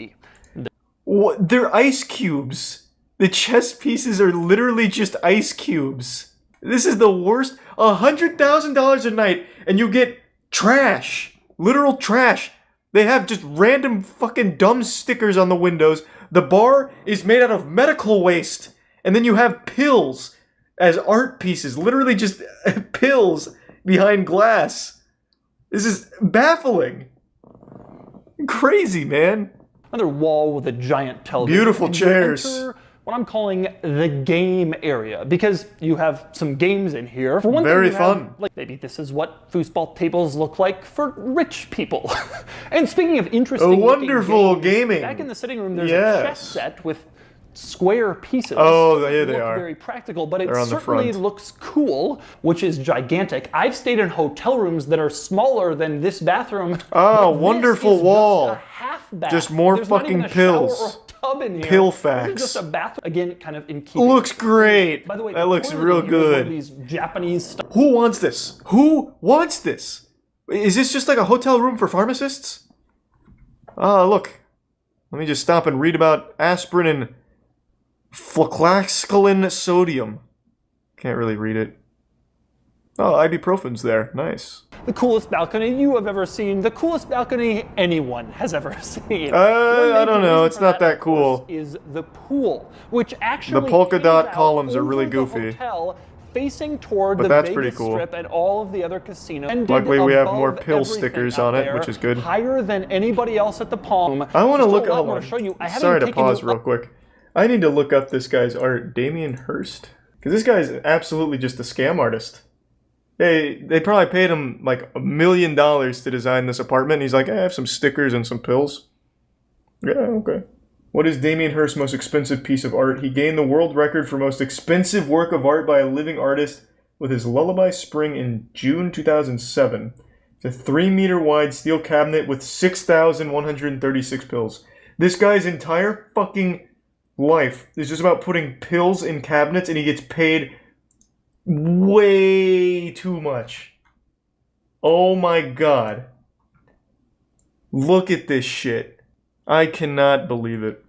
What? They're ice cubes. The chess pieces are literally just ice cubes. This is the worst. $100,000 a night, and you get trash. Literal trash. They have just random fucking dumb stickers on the windows. The bar is made out of medical waste. And then you have pills as art pieces. Literally just pills behind glass. This is baffling. Crazy, man. Another wall with a giant television. Beautiful And you chairs. enter what I'm calling the game area, because you have some games in here. For one Very thing, you have, fun. like, maybe this is what foosball tables look like for rich people. And speaking of interesting, wonderful games, gaming. Back in the sitting room, there's a Yes. chess set with square pieces. Oh, there they look are. Very practical, but it They're on the certainly front. looks cool, which is gigantic. I've stayed in hotel rooms that are smaller than this bathroom. Oh, but this wonderful is wall. Just a half bath. Just more There's not fucking even a shower pills. or a tub in here. Pill This facts. is just a bath. Again, kind of in keeping. Looks great. By the way, That the looks toilet real in here is one of good. These Japanese stuff. Who wants this? Who wants this? Is this just like a hotel room for pharmacists? Oh, look. Let me just stop and read about aspirin and fluclaxolin sodium. Can't really read it. Oh, ibuprofen's there. Nice. The coolest balcony you have ever seen. The coolest balcony anyone has ever seen. I don't know. It's not that cool. Is the pool, which actually The polka dot hangs out columns are really over the goofy. hotel, facing toward But the that's Vegas pretty cool. Strip and all of the other casinos. And Luckily, we have above more pill everything stickers out on it, there, which is good. Higher than anybody else at the Palm. I want to Just look. a lot Hold more on. to show you. I haven't Sorry to taken pause you real quick. I need to look up this guy's art, Damien Hirst, because this guy's absolutely just a scam artist. They probably paid him like $1 million to design this apartment. He's like, I have some stickers and some pills. Yeah, okay. What is Damien Hirst's most expensive piece of art? He gained the world record for most expensive work of art by a living artist with his Lullaby Spring in June 2007. It's a 3-meter wide steel cabinet with 6,136 pills. This guy's entire fucking life is just about putting pills in cabinets, and he gets paid way too much. Oh my god. Look at this shit. I cannot believe it.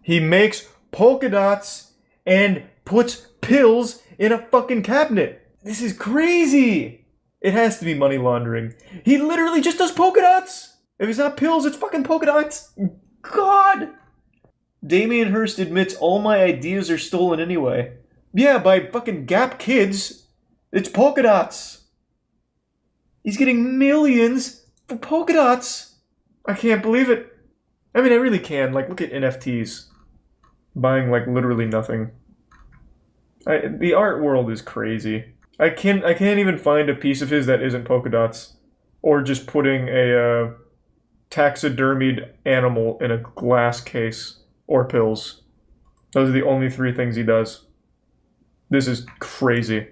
He makes polka dots and puts pills in a fucking cabinet. This is crazy. It has to be money laundering. He literally just does polka dots. If it's not pills, it's fucking polka dots. God. Damien Hirst admits all my ideas are stolen anyway. Yeah, by fucking Gap Kids. It's polka dots. He's getting millions for polka dots. I can't believe it. I mean, I really can. Like, look at NFTs. Buying, like, literally nothing. The art world is crazy. I can't even find a piece of his that isn't polka dots. Or just putting a taxidermied animal in a glass case. Or pills. Those are the only 3 things he does. This is crazy.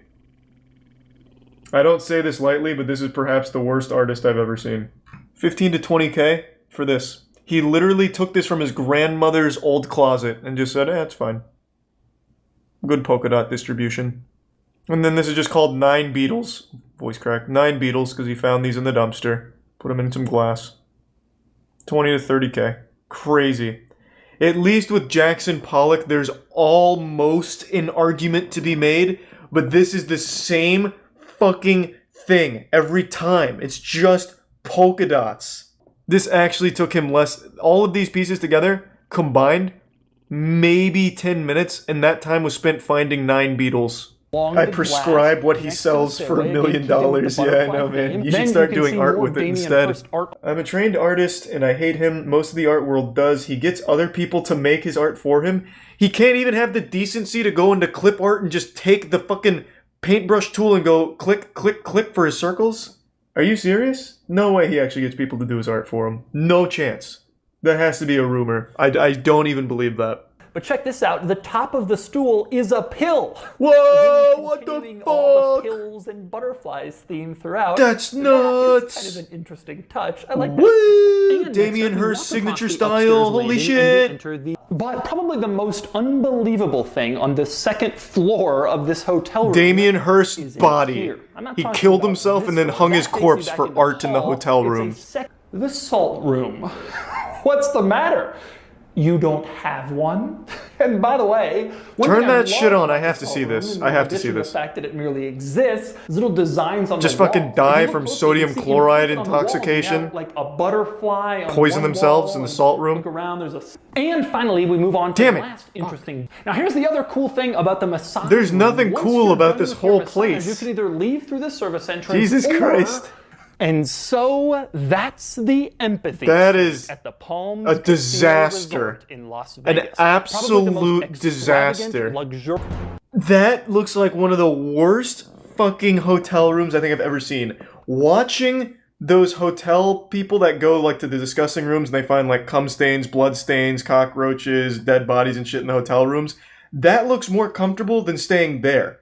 I don't say this lightly, but this is perhaps the worst artist I've ever seen. 15 to 20k for this. He literally took this from his grandmother's old closet and just said, it's fine. Good polka dot distribution. And then this is just called 9 Beetles. Voice crack. 9 Beetles, because he found these in the dumpster. Put them in some glass. 20 to 30k. Crazy. At least with Jackson Pollock, there's almost an argument to be made, but this is the same fucking thing every time. It's just polka dots. This actually took him less. All of these pieces together, combined, maybe 10 minutes, and that time was spent finding 9 Beetles. I prescribe what he sells for $1 million. Yeah, I know, man. You should start doing art with it instead. I'm a trained artist, and I hate him. Most of the art world does. He gets other people to make his art for him. He can't even have the decency to go into clip art and just take the fucking paintbrush tool and go click, click, click for his circles. Are you serious? No way he actually gets people to do his art for him. No chance. That has to be a rumor. I don't even believe that. But check this out. The top of the stool is a pill. Whoa, what the fuck? All the pills and butterflies theme throughout. That's nuts. Kind of an interesting touch. I like Woo! that. Damien Hirst signature style. Holy shit. But probably the most unbelievable thing on the second floor of this hotel room. Damien Hirst's body. He killed himself and then hung his corpse for art in the hotel room. The salt room. What's the matter? You don't have one? And by the way, turn that shit on. I have to see this. I have to see this. The fact that it merely exists, little designs on just the fucking wall. die from sodium chloride intoxication. Like a butterfly on poison themselves in the salt room. Look around, there's a... And finally, we move on to the last interesting. Now here's the other cool thing about the massage. There's nothing cool about this whole place. You can either leave through the service entrance. Jesus Christ. And so that's the empathy. That is at the Palm a disaster. In Las Vegas. An absolute disaster. That looks like one of the worst fucking hotel rooms I think I've ever seen. Watching those hotel people that go like to the discussing rooms and they find like cum stains, blood stains, cockroaches, dead bodies and shit in the hotel rooms, that looks more comfortable than staying there.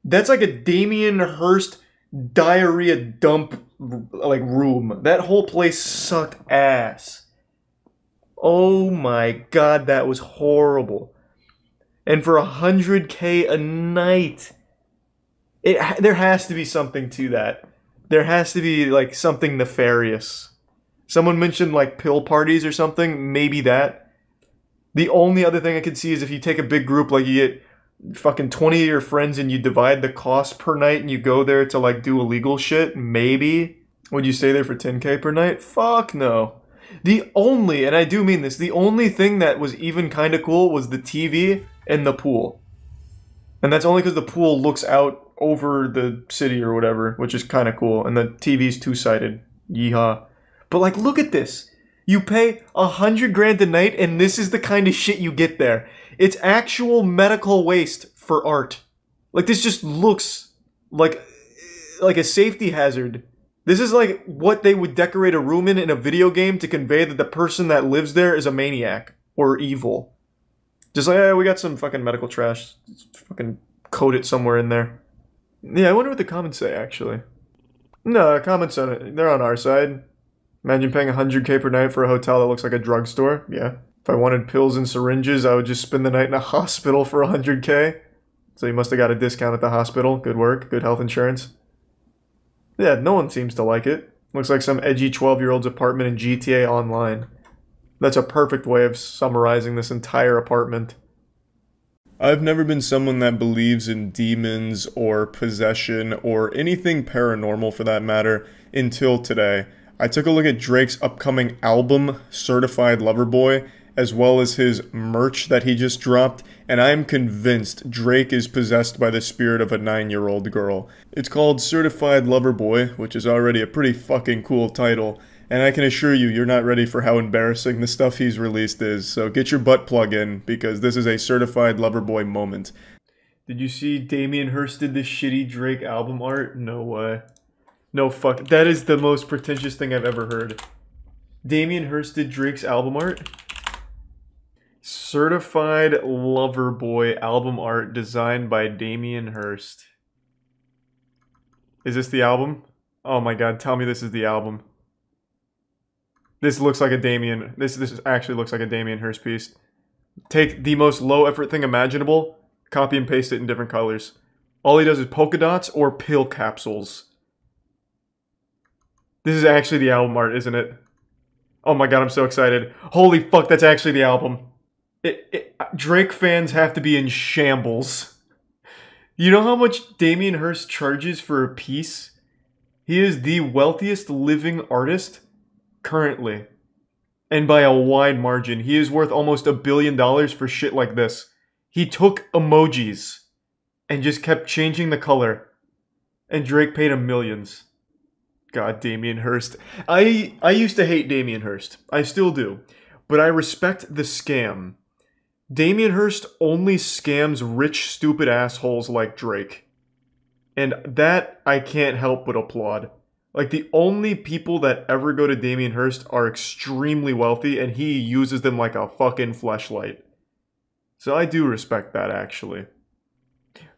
That's like a Damien Hirst diarrhea dump like room. That whole place sucked ass. Oh my god, that was horrible. And for $100K a night, there has to be something to that. There has to be like something nefarious. Someone mentioned like pill parties or something. Maybe that. The only other thing I could see is if you take a big group, like you get fucking 20 of your friends and you divide the cost per night and you go there to like do illegal shit, maybe. Would you stay there for 10K per night? Fuck no. The only, and I do mean this, the only thing that was even kind of cool was the TV and the pool. And that's only because the pool looks out over the city or whatever, which is kind of cool. And the TV's two-sided. Yeehaw. But like, look at this. You pay $100 a night and this is the kind of shit you get there. It's actual medical waste for art. Like, this just looks like a safety hazard. This is like what they would decorate a room in a video game to convey that the person that lives there is a maniac. or evil. Just like, yeah, we got some fucking medical trash. Just fucking code it somewhere in there. Yeah, I wonder what the comments say, actually. No, comments on it, they're on our side. Imagine paying 100K per night for a hotel that looks like a drugstore. Yeah. If I wanted pills and syringes, I would just spend the night in a hospital for 100K. So you must have got a discount at the hospital. Good work. Good health insurance. Yeah, no one seems to like it. Looks like some edgy 12-year-old's apartment in GTA Online. That's a perfect way of summarizing this entire apartment. I've never been someone that believes in demons or possession or anything paranormal for that matter until today. I took a look at Drake's upcoming album, Certified Lover Boy, as well as his merch that he just dropped, and I am convinced Drake is possessed by the spirit of a 9-year-old girl. It's called Certified Lover Boy, which is already a pretty fucking cool title, and I can assure you, you're not ready for how embarrassing the stuff he's released is, so get your butt plug in, because this is a Certified Lover Boy moment. Did you see Damien Hirst did this shitty Drake album art? No way. No fuck. That is the most pretentious thing I've ever heard. Damien Hirst did Drake's album art? Certified Lover Boy album art designed by Damien Hirst. Is this the album? Oh my god, tell me this is the album. This looks like a Damien... This actually looks like a Damien Hirst piece. Take the most low effort thing imaginable, copy and paste it in different colors. All he does is polka dots or pill capsules. This is actually the album art, isn't it? Oh my god, I'm so excited. Holy fuck, that's actually the album. Drake fans have to be in shambles. You know how much Damien Hirst charges for a piece? He is the wealthiest living artist currently. And by a wide margin. He is worth almost $1 billion for shit like this. He took emojis and just kept changing the color. And Drake paid him millions. God, Damien Hirst. I used to hate Damien Hirst. I still do. But I respect the scam. Damien Hirst only scams rich, stupid assholes like Drake. And that I can't help but applaud. Like, the only people that ever go to Damien Hirst are extremely wealthy, and he uses them like a fucking fleshlight. So I do respect that, actually.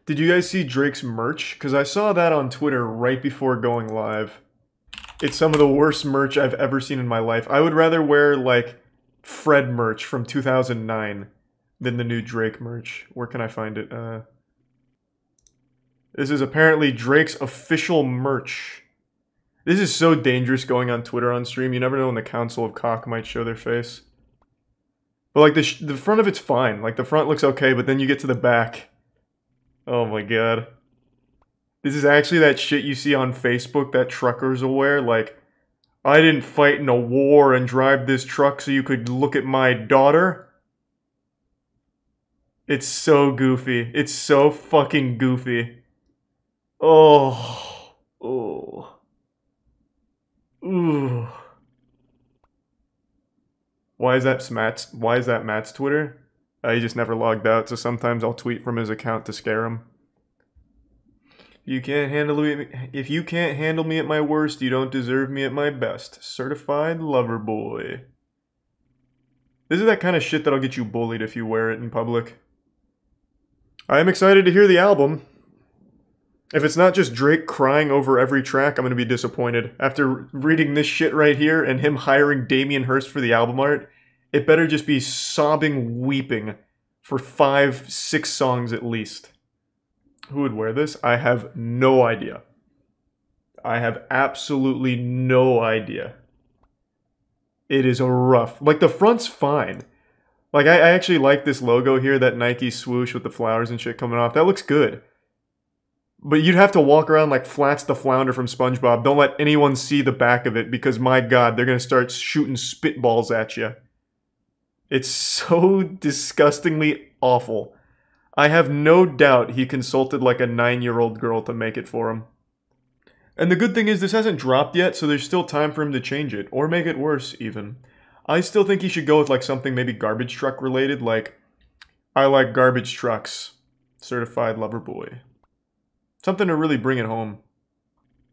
Did you guys see Drake's merch? Because I saw that on Twitter right before going live. It's some of the worst merch I've ever seen in my life. I would rather wear, like, Fred merch from 2009 than the new Drake merch. Where can I find it? This is apparently Drake's official merch. This is so dangerous going on Twitter on stream. You never know when the Council of Cock might show their face. But, like, the front of it's fine. Like, the front looks okay, but then you get to the back. Oh my god. This is actually that shit you see on Facebook that truckers will wear. Like, I didn't fight in a war and drive this truck so you could look at my daughter. It's so goofy. It's so fucking goofy. Oh. Oh. Ooh. Why is that Matt's Twitter? He just never logged out, so sometimes I'll tweet from his account to scare him. If you can't handle me at my worst, you don't deserve me at my best. Certified Lover Boy. This is that kind of shit that'll get you bullied if you wear it in public. I am excited to hear the album. If it's not just Drake crying over every track, I'm going to be disappointed. After reading this shit right here and him hiring Damien Hirst for the album art, it better just be sobbing, weeping for 5-6 songs at least. Who would wear this? I have no idea. I have absolutely no idea. It is rough. Like, the front's fine. Like, I actually like this logo here, that Nike swoosh with the flowers and shit coming off. That looks good. But you'd have to walk around like Flats the Flounder from SpongeBob. Don't let anyone see the back of it because, my god, they're going to start shooting spitballs at you. It's so disgustingly awful. I have no doubt he consulted like a 9-year-old girl to make it for him. And the good thing is this hasn't dropped yet, so there's still time for him to change it. Or make it worse, even. I still think he should go with like something maybe garbage truck related, like, I like garbage trucks. Certified Lover Boy. Something to really bring it home.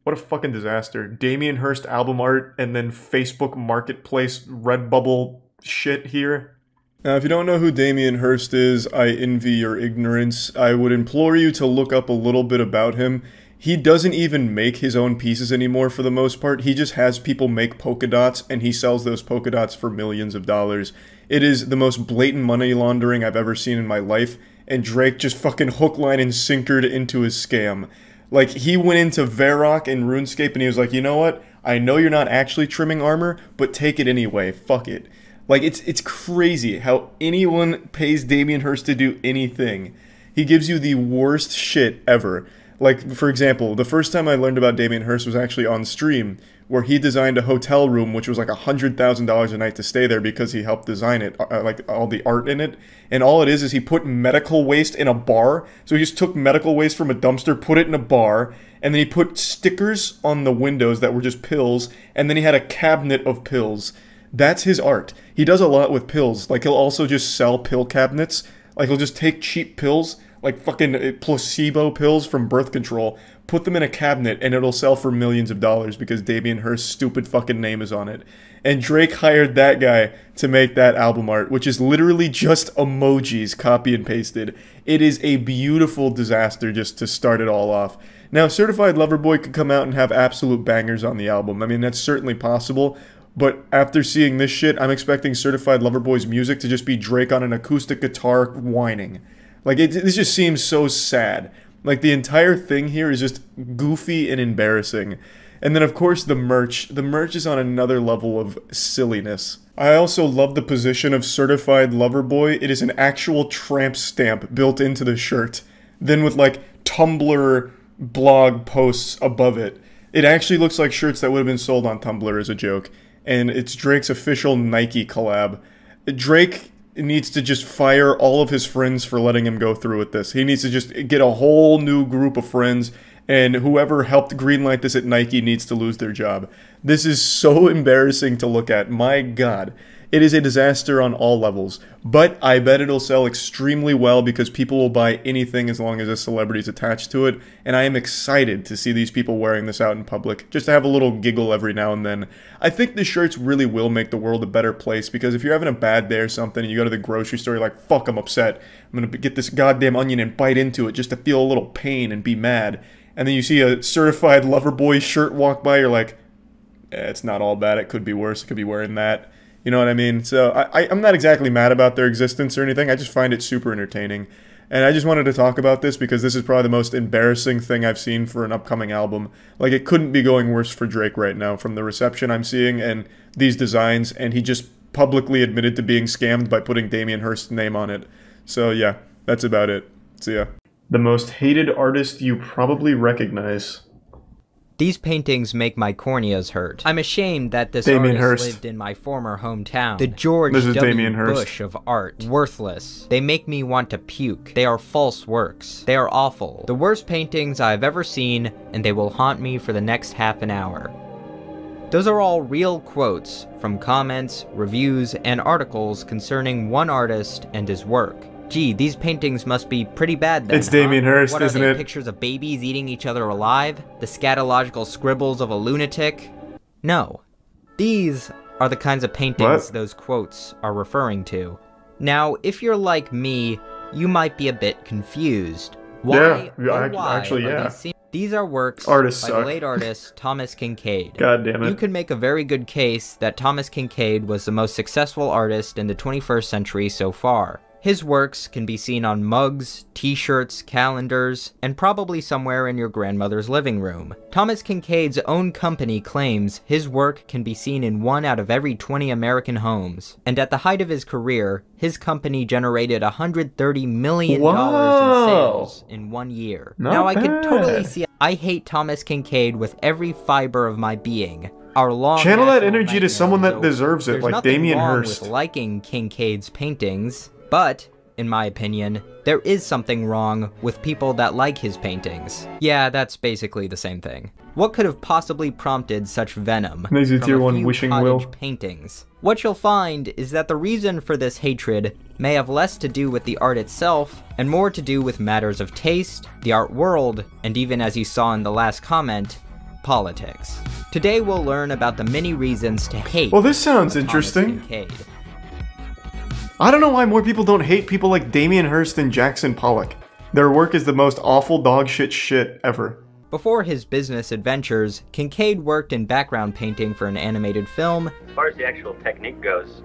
What a fucking disaster. Damien Hirst album art and then Facebook Marketplace Redbubble shit here. Now, if you don't know who Damien Hirst is, I envy your ignorance. I would implore you to look up a little bit about him. He doesn't even make his own pieces anymore for the most part. He just has people make polka dots, and he sells those polka dots for millions of dollars. It is the most blatant money laundering I've ever seen in my life, and Drake just fucking hook, line, and sinkered into his scam. Like, he went into Varrock and RuneScape, and he was like, you know what? I know you're not actually trimming armor, but take it anyway. Fuck it. Like, it's crazy how anyone pays Damien Hirst to do anything. He gives you the worst shit ever. Like, for example, the first time I learned about Damien Hirst was actually on stream, where he designed a hotel room, which was like $100,000 a night to stay there because he helped design it, like all the art in it. And all it is he put medical waste in a bar. So he just took medical waste from a dumpster, put it in a bar, and then he put stickers on the windows that were just pills, and then he had a cabinet of pills. That's his art. He does a lot with pills. Like, he'll also just sell pill cabinets. Like, he'll just take cheap pills, like fucking placebo pills from birth control, put them in a cabinet, and it'll sell for millions of dollars because Damien Hirst's stupid fucking name is on it. And Drake hired that guy to make that album art, which is literally just emojis copy and pasted. It is a beautiful disaster just to start it all off. Now, Certified Lover Boy could come out and have absolute bangers on the album. I mean, that's certainly possible. But after seeing this shit, I'm expecting Certified Lover Boy's music to just be Drake on an acoustic guitar whining. Like, this just seems so sad. Like, the entire thing here is just goofy and embarrassing. And then, of course, the merch. The merch is on another level of silliness. I also love the position of Certified Lover Boy. It is an actual tramp stamp built into the shirt. Then with, like, Tumblr blog posts above it. It actually looks like shirts that would have been sold on Tumblr as a joke. And it's Drake's official Nike collab. Drake needs to just fire all of his friends for letting him go through with this. He needs to just get a whole new group of friends, and whoever helped greenlight this at Nike needs to lose their job. This is so embarrassing to look at. My God. It is a disaster on all levels. But I bet it'll sell extremely well because people will buy anything as long as a celebrity is attached to it. And I am excited to see these people wearing this out in public, just to have a little giggle every now and then. I think the shirts really will make the world a better place, because if you're having a bad day or something and you go to the grocery store, you're like, fuck, I'm upset. I'm going to get this goddamn onion and bite into it just to feel a little pain and be mad. And then you see a Certified Lover Boy shirt walk by, you're like, it's not all bad. It could be worse. I could be wearing that. You know what I mean? So I'm not exactly mad about their existence or anything. I just find it super entertaining. And I just wanted to talk about this because this is probably the most embarrassing thing I've seen for an upcoming album. Like, it couldn't be going worse for Drake right now from the reception I'm seeing and these designs. And he just publicly admitted to being scammed by putting Damien Hirst's name on it. So yeah, that's about it. See ya. The most hated artist you probably recognize. These paintings make my corneas hurt. I'm ashamed that this artist lived in my former hometown. The George W. Bush of art. Worthless. They make me want to puke. They are false works. They are awful. The worst paintings I've ever seen, and they will haunt me for the next half an hour. Those are all real quotes from comments, reviews, and articles concerning one artist and his work. Gee, these paintings must be pretty bad then, It's Damien Hirst, what isn't are they, it? Pictures of babies eating each other alive? The scatological scribbles of a lunatic? No. These are the kinds of paintings those quotes are referring to. Now, if you're like me, you might be a bit confused. Why, actually, yeah. These are works Artists by suck. the late artist Thomas Kinkade. God damn it. You could make a very good case that Thomas Kinkade was the most successful artist in the 21st century so far. His works can be seen on mugs, t-shirts, calendars, and probably somewhere in your grandmother's living room. Thomas Kinkade's own company claims his work can be seen in 1 out of every 20 American homes. And at the height of his career, his company generated $130 million in sales in 1 year. Now I could totally see I hate Thomas Kinkade with every fiber of my being. Our long Channel that energy to someone that deserves it, like Damien Hirst. There's nothing wrong with liking Kinkade's paintings. But, in my opinion, there is something wrong with people that like his paintings. Yeah, that's basically the same thing. What could have possibly prompted such venom from a few cottage paintings? What you'll find is that the reason for this hatred may have less to do with the art itself, and more to do with matters of taste, the art world, and even as you saw in the last comment, politics. Today we'll learn about the many reasons to hate. Well, this sounds interesting. I don't know why more people don't hate people like Damien Hirst and Jackson Pollock. Their work is the most awful dog shit ever. Before his business adventures, Kincaid worked in background painting for an animated film. As far as the actual technique goes,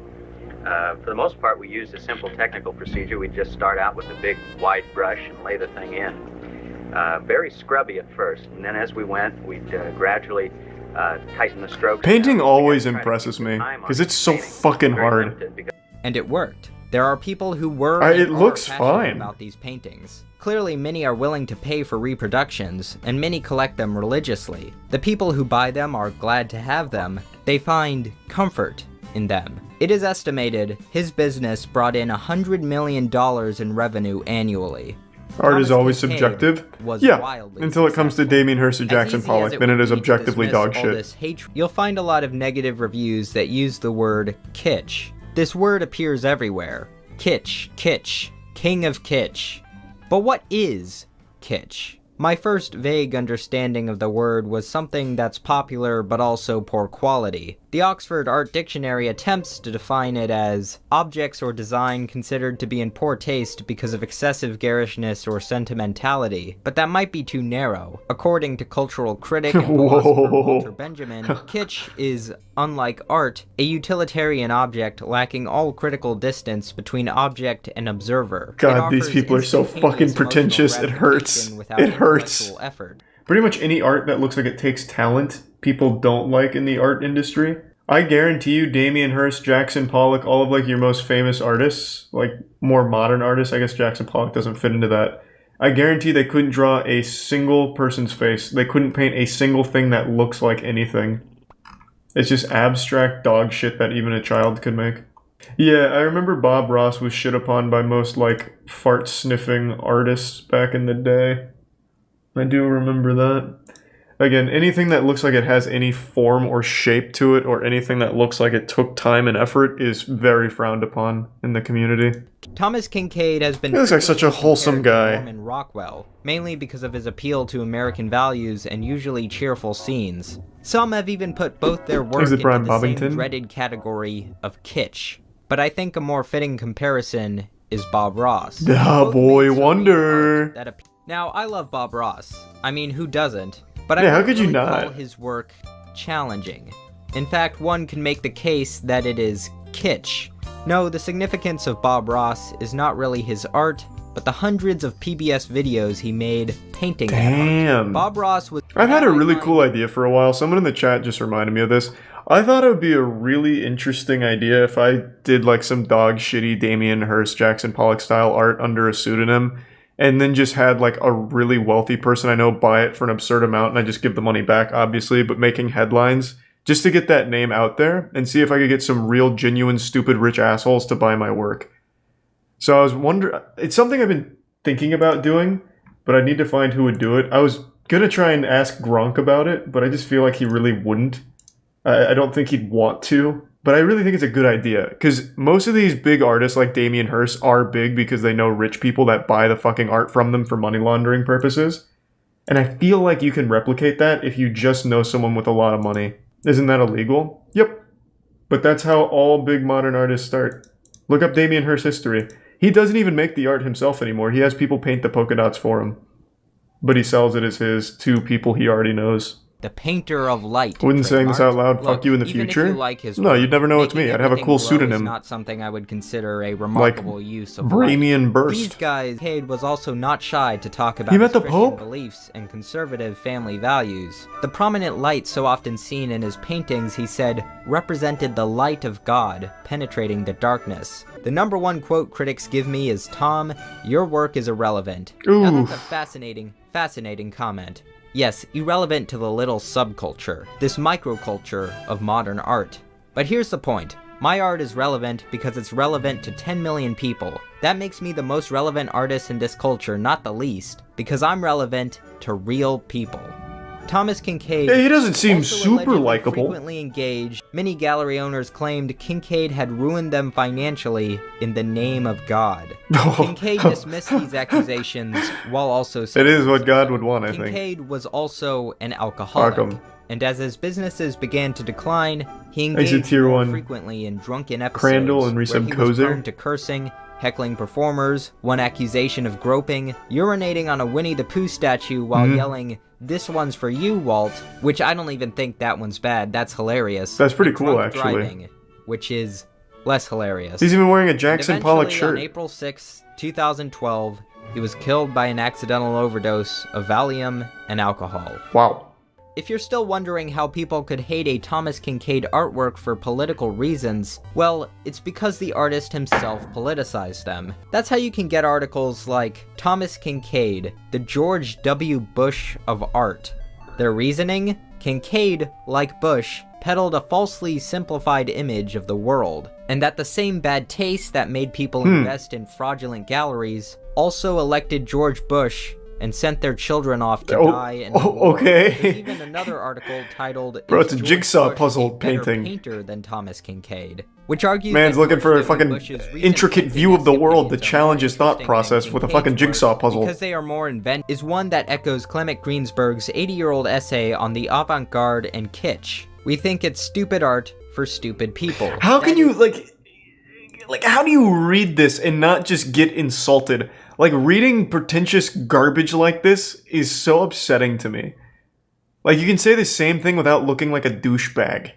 for the most part we used a simple technical procedure. We'd just start out with a big wide brush and lay the thing in. Very scrubby at first, and then as we went, we'd gradually tighten the strokes. Painting always impresses me, because it's so fucking hard. And it worked. There are people who were it looks fine about these paintings. Clearly, many are willing to pay for reproductions, and many collect them religiously. The people who buy them are glad to have them. They find comfort in them. It is estimated his business brought in $100 million in revenue annually. Art is always subjective. Yeah, until it comes to Damien Hirst or Jackson Pollock, then it is objectively dog shit. You'll find a lot of negative reviews that use the word kitsch. This word appears everywhere. Kitsch, kitsch, king of kitsch. But what is kitsch? My first vague understanding of the word was something that's popular but also poor quality. The Oxford Art Dictionary attempts to define it as objects or design considered to be in poor taste because of excessive garishness or sentimentality, but that might be too narrow. According to cultural critic and philosopher Walter Benjamin, kitsch is, unlike art, a utilitarian object lacking all critical distance between object and observer. God, these people are so fucking pretentious, it hurts. It hurts. Effort. Pretty much any art that looks like it takes talent, people don't like in the art industry. I guarantee you Damien Hirst, Jackson Pollock, all of like your most famous artists, like more modern artists, I guess Jackson Pollock doesn't fit into that. I guarantee they couldn't draw a single person's face. They couldn't paint a single thing that looks like anything. It's just abstract dog shit that even a child could make. Yeah, I remember Bob Ross was shit upon by most like fart-sniffing artists back in the day. I do remember that. Again, anything that looks like it has any form or shape to it, or anything that looks like it took time and effort, is very frowned upon in the community. Thomas Kincaid has been... He looks like such a wholesome guy. ...in Rockwell, mainly because of his appeal to American values and usually cheerful scenes. Some have even put both their work into the same dreaded category of kitsch. But I think a more fitting comparison is Bob Ross. The boy wonder. Now, I love Bob Ross. I mean, who doesn't? But yeah, I how could you not call his work challenging. In fact, one can make the case that it is kitsch. No, the significance of Bob Ross is not really his art, but the hundreds of PBS videos he made painting that art. Bob Ross was... I've had a really cool idea for a while. Someone in the chat just reminded me of this. I thought it would be a really interesting idea if I did like some dog shitty Damien Hirst, Jackson Pollock style art under a pseudonym, and then just had like a really wealthy person I know buy it for an absurd amount, and I just give the money back, obviously, but making headlines just to get that name out there and see if I could get some real, genuine, stupid, rich assholes to buy my work. So I was wondering, it's something I've been thinking about doing, but I need to find who would do it. I was gonna try and ask Gronk about it, but I just feel like he really wouldn't. I don't think he'd want to. But I really think it's a good idea, because most of these big artists like Damien Hirst are big because they know rich people that buy the fucking art from them for money laundering purposes. And I feel like you can replicate that if you just know someone with a lot of money. Isn't that illegal? Yep. But that's how all big modern artists start. Look up Damien Hirst's history. He doesn't even make the art himself anymore. He has people paint the polka dots for him. But he sells it as his to people he already knows. The painter of light. Wouldn't saying this out loud fuck you in the future? No, you'd never know it's me. I'd have a cool pseudonym. Not something I would consider a remarkable use of Bramian Burst. These guys, Cade was also not shy to talk about his Christian beliefs and conservative family values. The prominent light so often seen in his paintings, he said, represented the light of God penetrating the darkness. The #1 quote critics give me is, "Tom, your work is irrelevant." Now that's a fascinating comment. Yes, irrelevant to the little subculture, this microculture of modern art. But here's the point. My art is relevant because it's relevant to 10 million people. That makes me the most relevant artist in this culture, not the least, because I'm relevant to real people. Thomas Kincaid... Yeah, he doesn't seem super likable. Frequently engaged, many gallery owners claimed Kincaid had ruined them financially in the name of God. Kincaid dismissed these accusations while also saying... It is what God would want, I think. Kincaid was also an alcoholic. And as his businesses began to decline, he He's a engaged tier more 1. frequently in drunken episodes Crandall and where Resub he was Kozer. prone to cursing, heckling performers, one accusation of groping, urinating on a Winnie the Pooh statue while yelling, "This one's for you, Walt," which I don't even think that one's bad, that's hilarious. That's pretty and cool, drunk actually. driving, which is less hilarious. He's even wearing a Jackson Pollock Eventually, shirt. on April 6, 2012, he was killed by an accidental overdose of Valium and alcohol. Wow. If you're still wondering how people could hate a Thomas Kinkade artwork for political reasons, well, it's because the artist himself politicized them. That's how you can get articles like, Thomas Kinkade, the George W. Bush of art. Their reasoning? Kinkade, like Bush, peddled a falsely simplified image of the world, and that the same bad taste that made people invest in fraudulent galleries also elected George Bush and sent their children off to die in the war. Okay. There's even another article titled, Bro, "Is it's a George jigsaw Bush puzzle a better painting. painter than Thomas Kinkade?" Which argues Man's that looking George for a W. fucking Bush's recent intricate view of the world that opinions are more challenges thought interesting process than with a Kinkade's fucking work jigsaw puzzle. because they are more inventive, is one that echoes Clement Greenberg's 80-year-old essay on the avant-garde and kitsch. We think it's stupid art for stupid people. How can you, like, how do you read this and not just get insulted? Like, reading pretentious garbage like this is so upsetting to me. Like, you can say the same thing without looking like a douchebag.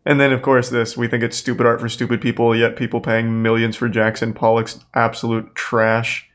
And then, of course, this. We think it's stupid art for stupid people, yet people paying millions for Jackson Pollock's absolute trash.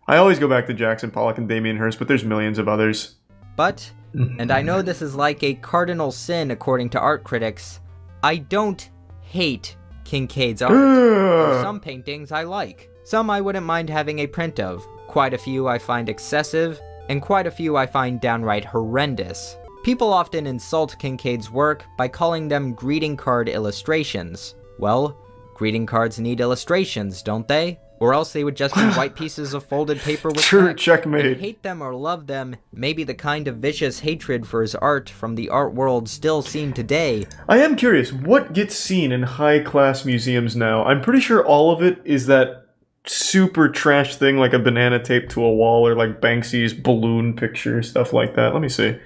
I always go back to Jackson Pollock and Damien Hirst, but there's millions of others. But, and I know this is like a cardinal sin according to art critics, I don't hate Kinkade's art. There are some paintings I like. Some I wouldn't mind having a print of. Quite a few I find excessive, and quite a few I find downright horrendous. People often insult Kinkade's work by calling them greeting card illustrations. Well, greeting cards need illustrations, don't they? Or else they would just be white pieces of folded paper with text. Checkmate. And hate them or love them, maybe the kind of vicious hatred for his art from the art world still seen today. I am curious, what gets seen in high-class museums now? I'm pretty sure all of it is that super trash thing like a banana taped to a wall or like Banksy's balloon picture, stuff like that. Let me see.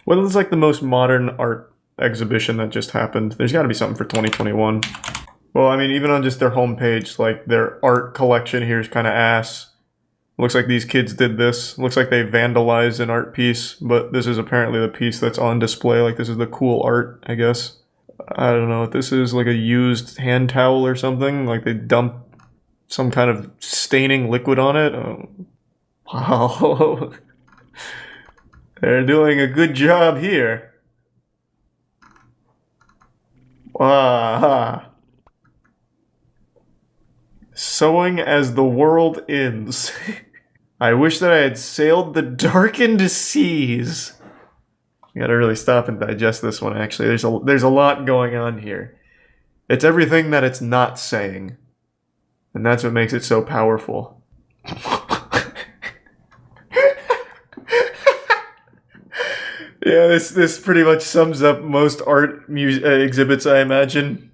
What is like the most modern art exhibition that just happened? There's got to be something for 2021. Well, I mean, even on just their homepage, like their art collection here is kind of ass. Looks like these kids did this. Looks like they vandalized an art piece, but this is apparently the piece that's on display. Like this is the cool art, I guess. I don't know what this is, like a used hand towel or something. Like they dumped some kind of staining liquid on it. Oh. Wow. They're doing a good job here. Wow. Sewing as the world ends. I wish that I had sailed the darkened seas. You gotta really stop and digest this one, actually. There's a lot going on here. It's everything that it's not saying. And that's what makes it so powerful. Yeah, this pretty much sums up most art exhibits, I imagine.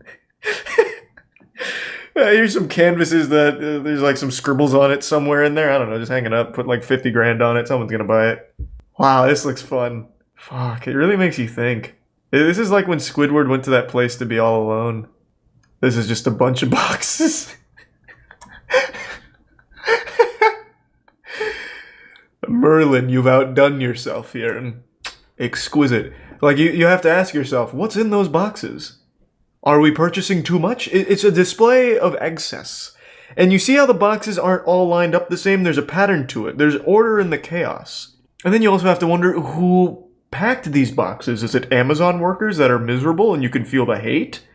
Here's some canvases that there's like some scribbles on it somewhere in there. I don't know, just hang it up, put like 50 grand on it. Someone's gonna buy it. Wow, this looks fun. Fuck, it really makes you think. This is like when Squidward went to that place to be all alone. This is just a bunch of boxes. Merlin, you've outdone yourself here. Exquisite. Like, you have to ask yourself, what's in those boxes? Are we purchasing too much? It's a display of excess. And you see how the boxes aren't all lined up the same? There's a pattern to it. There's order in the chaos. And then you also have to wonder who packed these boxes. Is it Amazon workers that are miserable and you can feel the hate?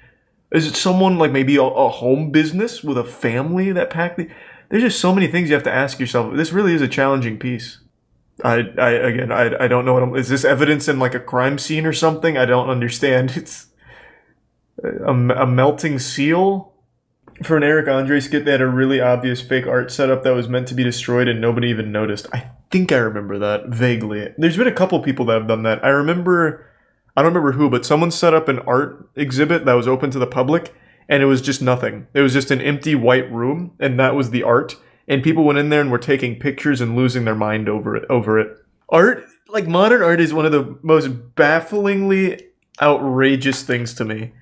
Is it someone like maybe a home business with a family that packed the... There's just so many things you have to ask yourself. This really is a challenging piece. I don't know what is this evidence in like a crime scene or something? I don't understand. It's a melting seal. For an Eric Andre skit, they had a really obvious fake art setup that was meant to be destroyed and nobody even noticed. I think I remember that vaguely. There's been a couple people that have done that. I don't remember who, but someone set up an art exhibit that was open to the public and it was just nothing. It was just an empty white room and that was the art. And people went in there and were taking pictures and losing their mind over it. Art, Like, modern art is one of the most bafflingly outrageous things to me.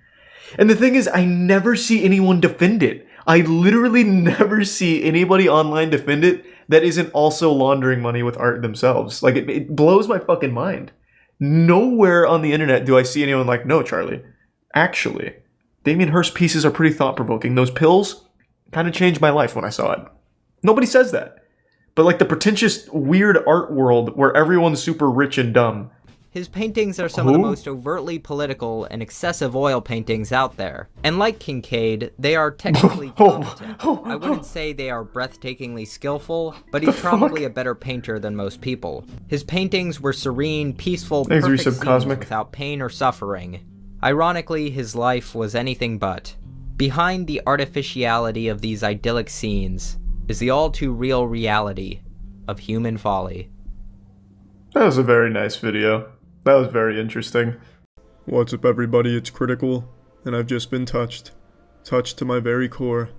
And the thing is, I never see anyone defend it. I literally never see anybody online defend it that isn't also laundering money with art themselves. Like, it blows my fucking mind. Nowhere on the internet do I see anyone like, no, Charlie, actually, Damien Hirst's pieces are pretty thought-provoking. Those pills kind of changed my life when I saw it. Nobody says that. But like the pretentious, weird art world where everyone's super rich and dumb. His paintings are some of the most overtly political and excessive oil paintings out there. And like Kincaid, they are technically competent. I wouldn't say they are breathtakingly skillful, but he's probably a better painter than most people. His paintings were serene, peaceful, perfect scenes without pain or suffering. Ironically, his life was anything but. Behind the artificiality of these idyllic scenes is the all-too-real reality of human folly. That was a very nice video. That was very interesting. What's up, everybody? It's Critical, and I've just been touched. Touched to my very core.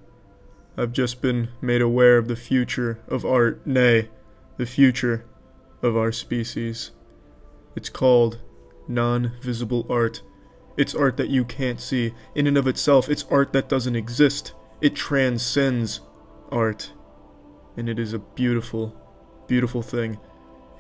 I've just been made aware of the future of art, nay, the future of our species. It's called non-visible art. It's art that you can't see. In and of itself, it's art that doesn't exist. It transcends art. And it is a beautiful, beautiful thing.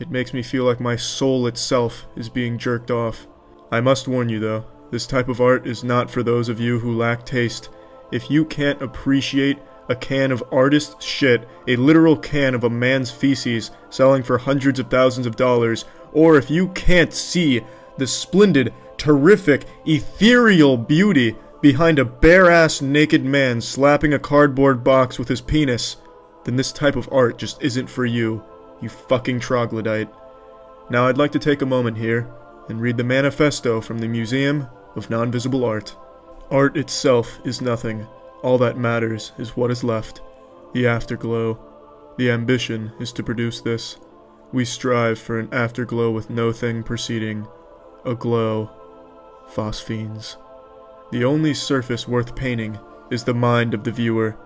It makes me feel like my soul itself is being jerked off. I must warn you though, this type of art is not for those of you who lack taste. If you can't appreciate a can of artist shit, a literal can of a man's feces selling for hundreds of thousands of dollars, or if you can't see the splendid, terrific, ethereal beauty behind a bare-ass naked man slapping a cardboard box with his penis, then this type of art just isn't for you, you fucking troglodyte. Now I'd like to take a moment here and read the manifesto from the Museum of Non-Visible Art. Art itself is nothing. All that matters is what is left, the afterglow. The ambition is to produce this. We strive for an afterglow with no thing preceding. A glow. Phosphenes. The only surface worth painting is the mind of the viewer.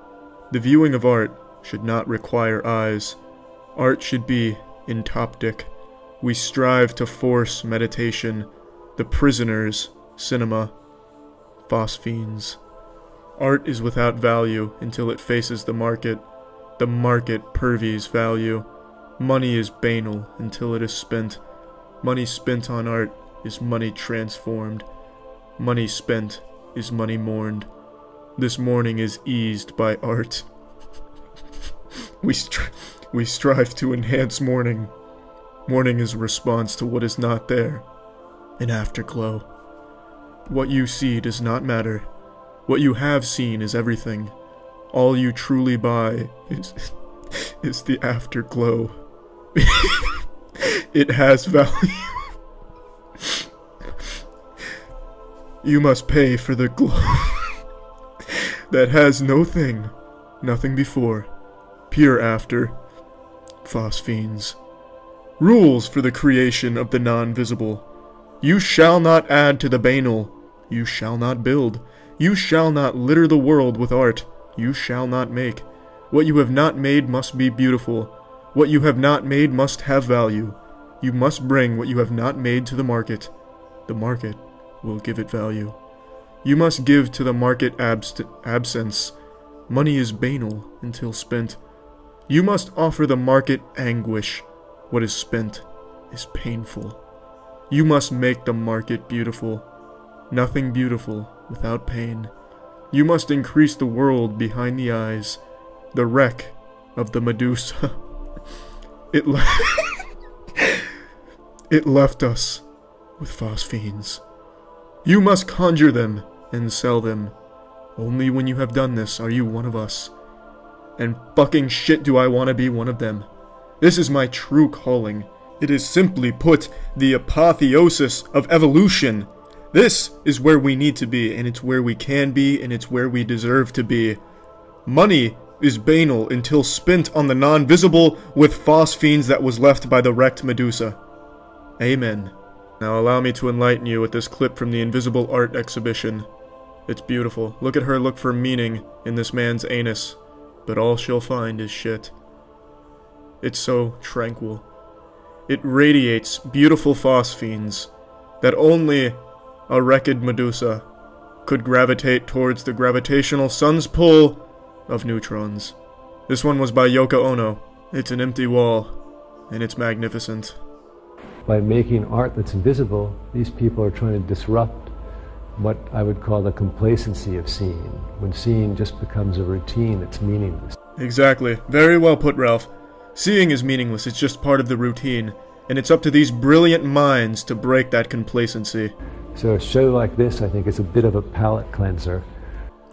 The viewing of art should not require eyes. Art should be entoptic. We strive to force meditation. The prisoners, cinema. Phosphenes. Art is without value until it faces the market. The market purveys value. Money is banal until it is spent. Money spent on art is money transformed. Money spent is money mourned. This mourning is eased by art. We strive to enhance mourning. Mourning is a response to what is not there. An afterglow. What you see does not matter. What you have seen is everything. All you truly buy is the afterglow. It has value. You must pay for the glow that has no thing, nothing before, pure after. Phosphenes. Rules for the creation of the non-visible. You shall not add to the banal. You shall not build. You shall not litter the world with art. You shall not make. What you have not made must be beautiful. What you have not made must have value. You must bring what you have not made to the market. The market will give it value. You must give to the market absence. Money is banal until spent. You must offer the market anguish. What is spent is painful. You must make the market beautiful. Nothing beautiful without pain. You must increase the world behind the eyes. The wreck of the Medusa. It left us with phosphenes. You must conjure them and sell them. Only when you have done this are you one of us. And fucking shit do I want to be one of them. This is my true calling. It is simply put the apotheosis of evolution. This is where we need to be, and it's where we can be, and it's where we deserve to be. Money is banal until spent on the non-visible with phosphenes that was left by the wrecked Medusa. Amen. Now allow me to enlighten you with this clip from the Invisible Art exhibition. It's beautiful. Look at her look for meaning in this man's anus, but all she'll find is shit. It's so tranquil. It radiates beautiful phosphenes that only a wrecked Medusa could gravitate towards the gravitational sun's pull of neutrons. This one was by Yoko Ono. It's an empty wall, and it's magnificent. By making art that's invisible, these people are trying to disrupt what I would call the complacency of seeing, when seeing just becomes a routine that's meaningless. Exactly. Very well put, Ralph. Seeing is meaningless, it's just part of the routine, and it's up to these brilliant minds to break that complacency. So a show like this, I think, is a bit of a palate cleanser.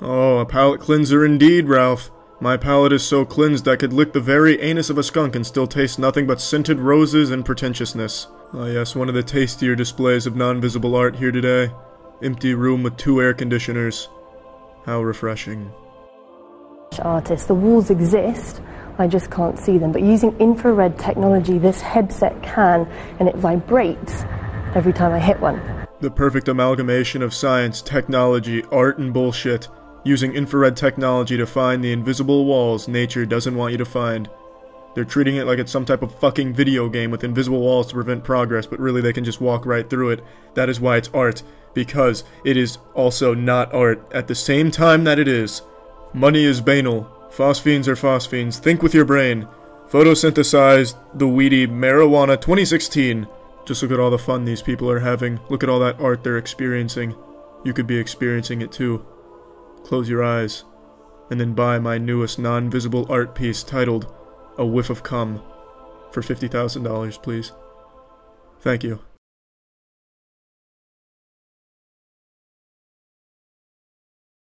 Oh, a palate cleanser indeed, Ralph. My palate is so cleansed I could lick the very anus of a skunk and still taste nothing but scented roses and pretentiousness. Ah yes, one of the tastier displays of non-visible art here today. Empty room with 2 air conditioners. How refreshing. Artists, the walls exist, I just can't see them, but using infrared technology this headset can, and it vibrates every time I hit one. The perfect amalgamation of science, technology, art, and bullshit, using infrared technology to find the invisible walls nature doesn't want you to find. They're treating it like it's some type of fucking video game with invisible walls to prevent progress, but really they can just walk right through it. That is why it's art, because it is also not art at the same time that it is. Money is banal. Phosphenes are phosphenes. Think with your brain. Photosynthesized the weedy marijuana 2016. Just look at all the fun these people are having. Look at all that art they're experiencing. You could be experiencing it too. Close your eyes, and then buy my newest non-visible art piece titled A Whiff of Cum for $50,000, please. Thank you.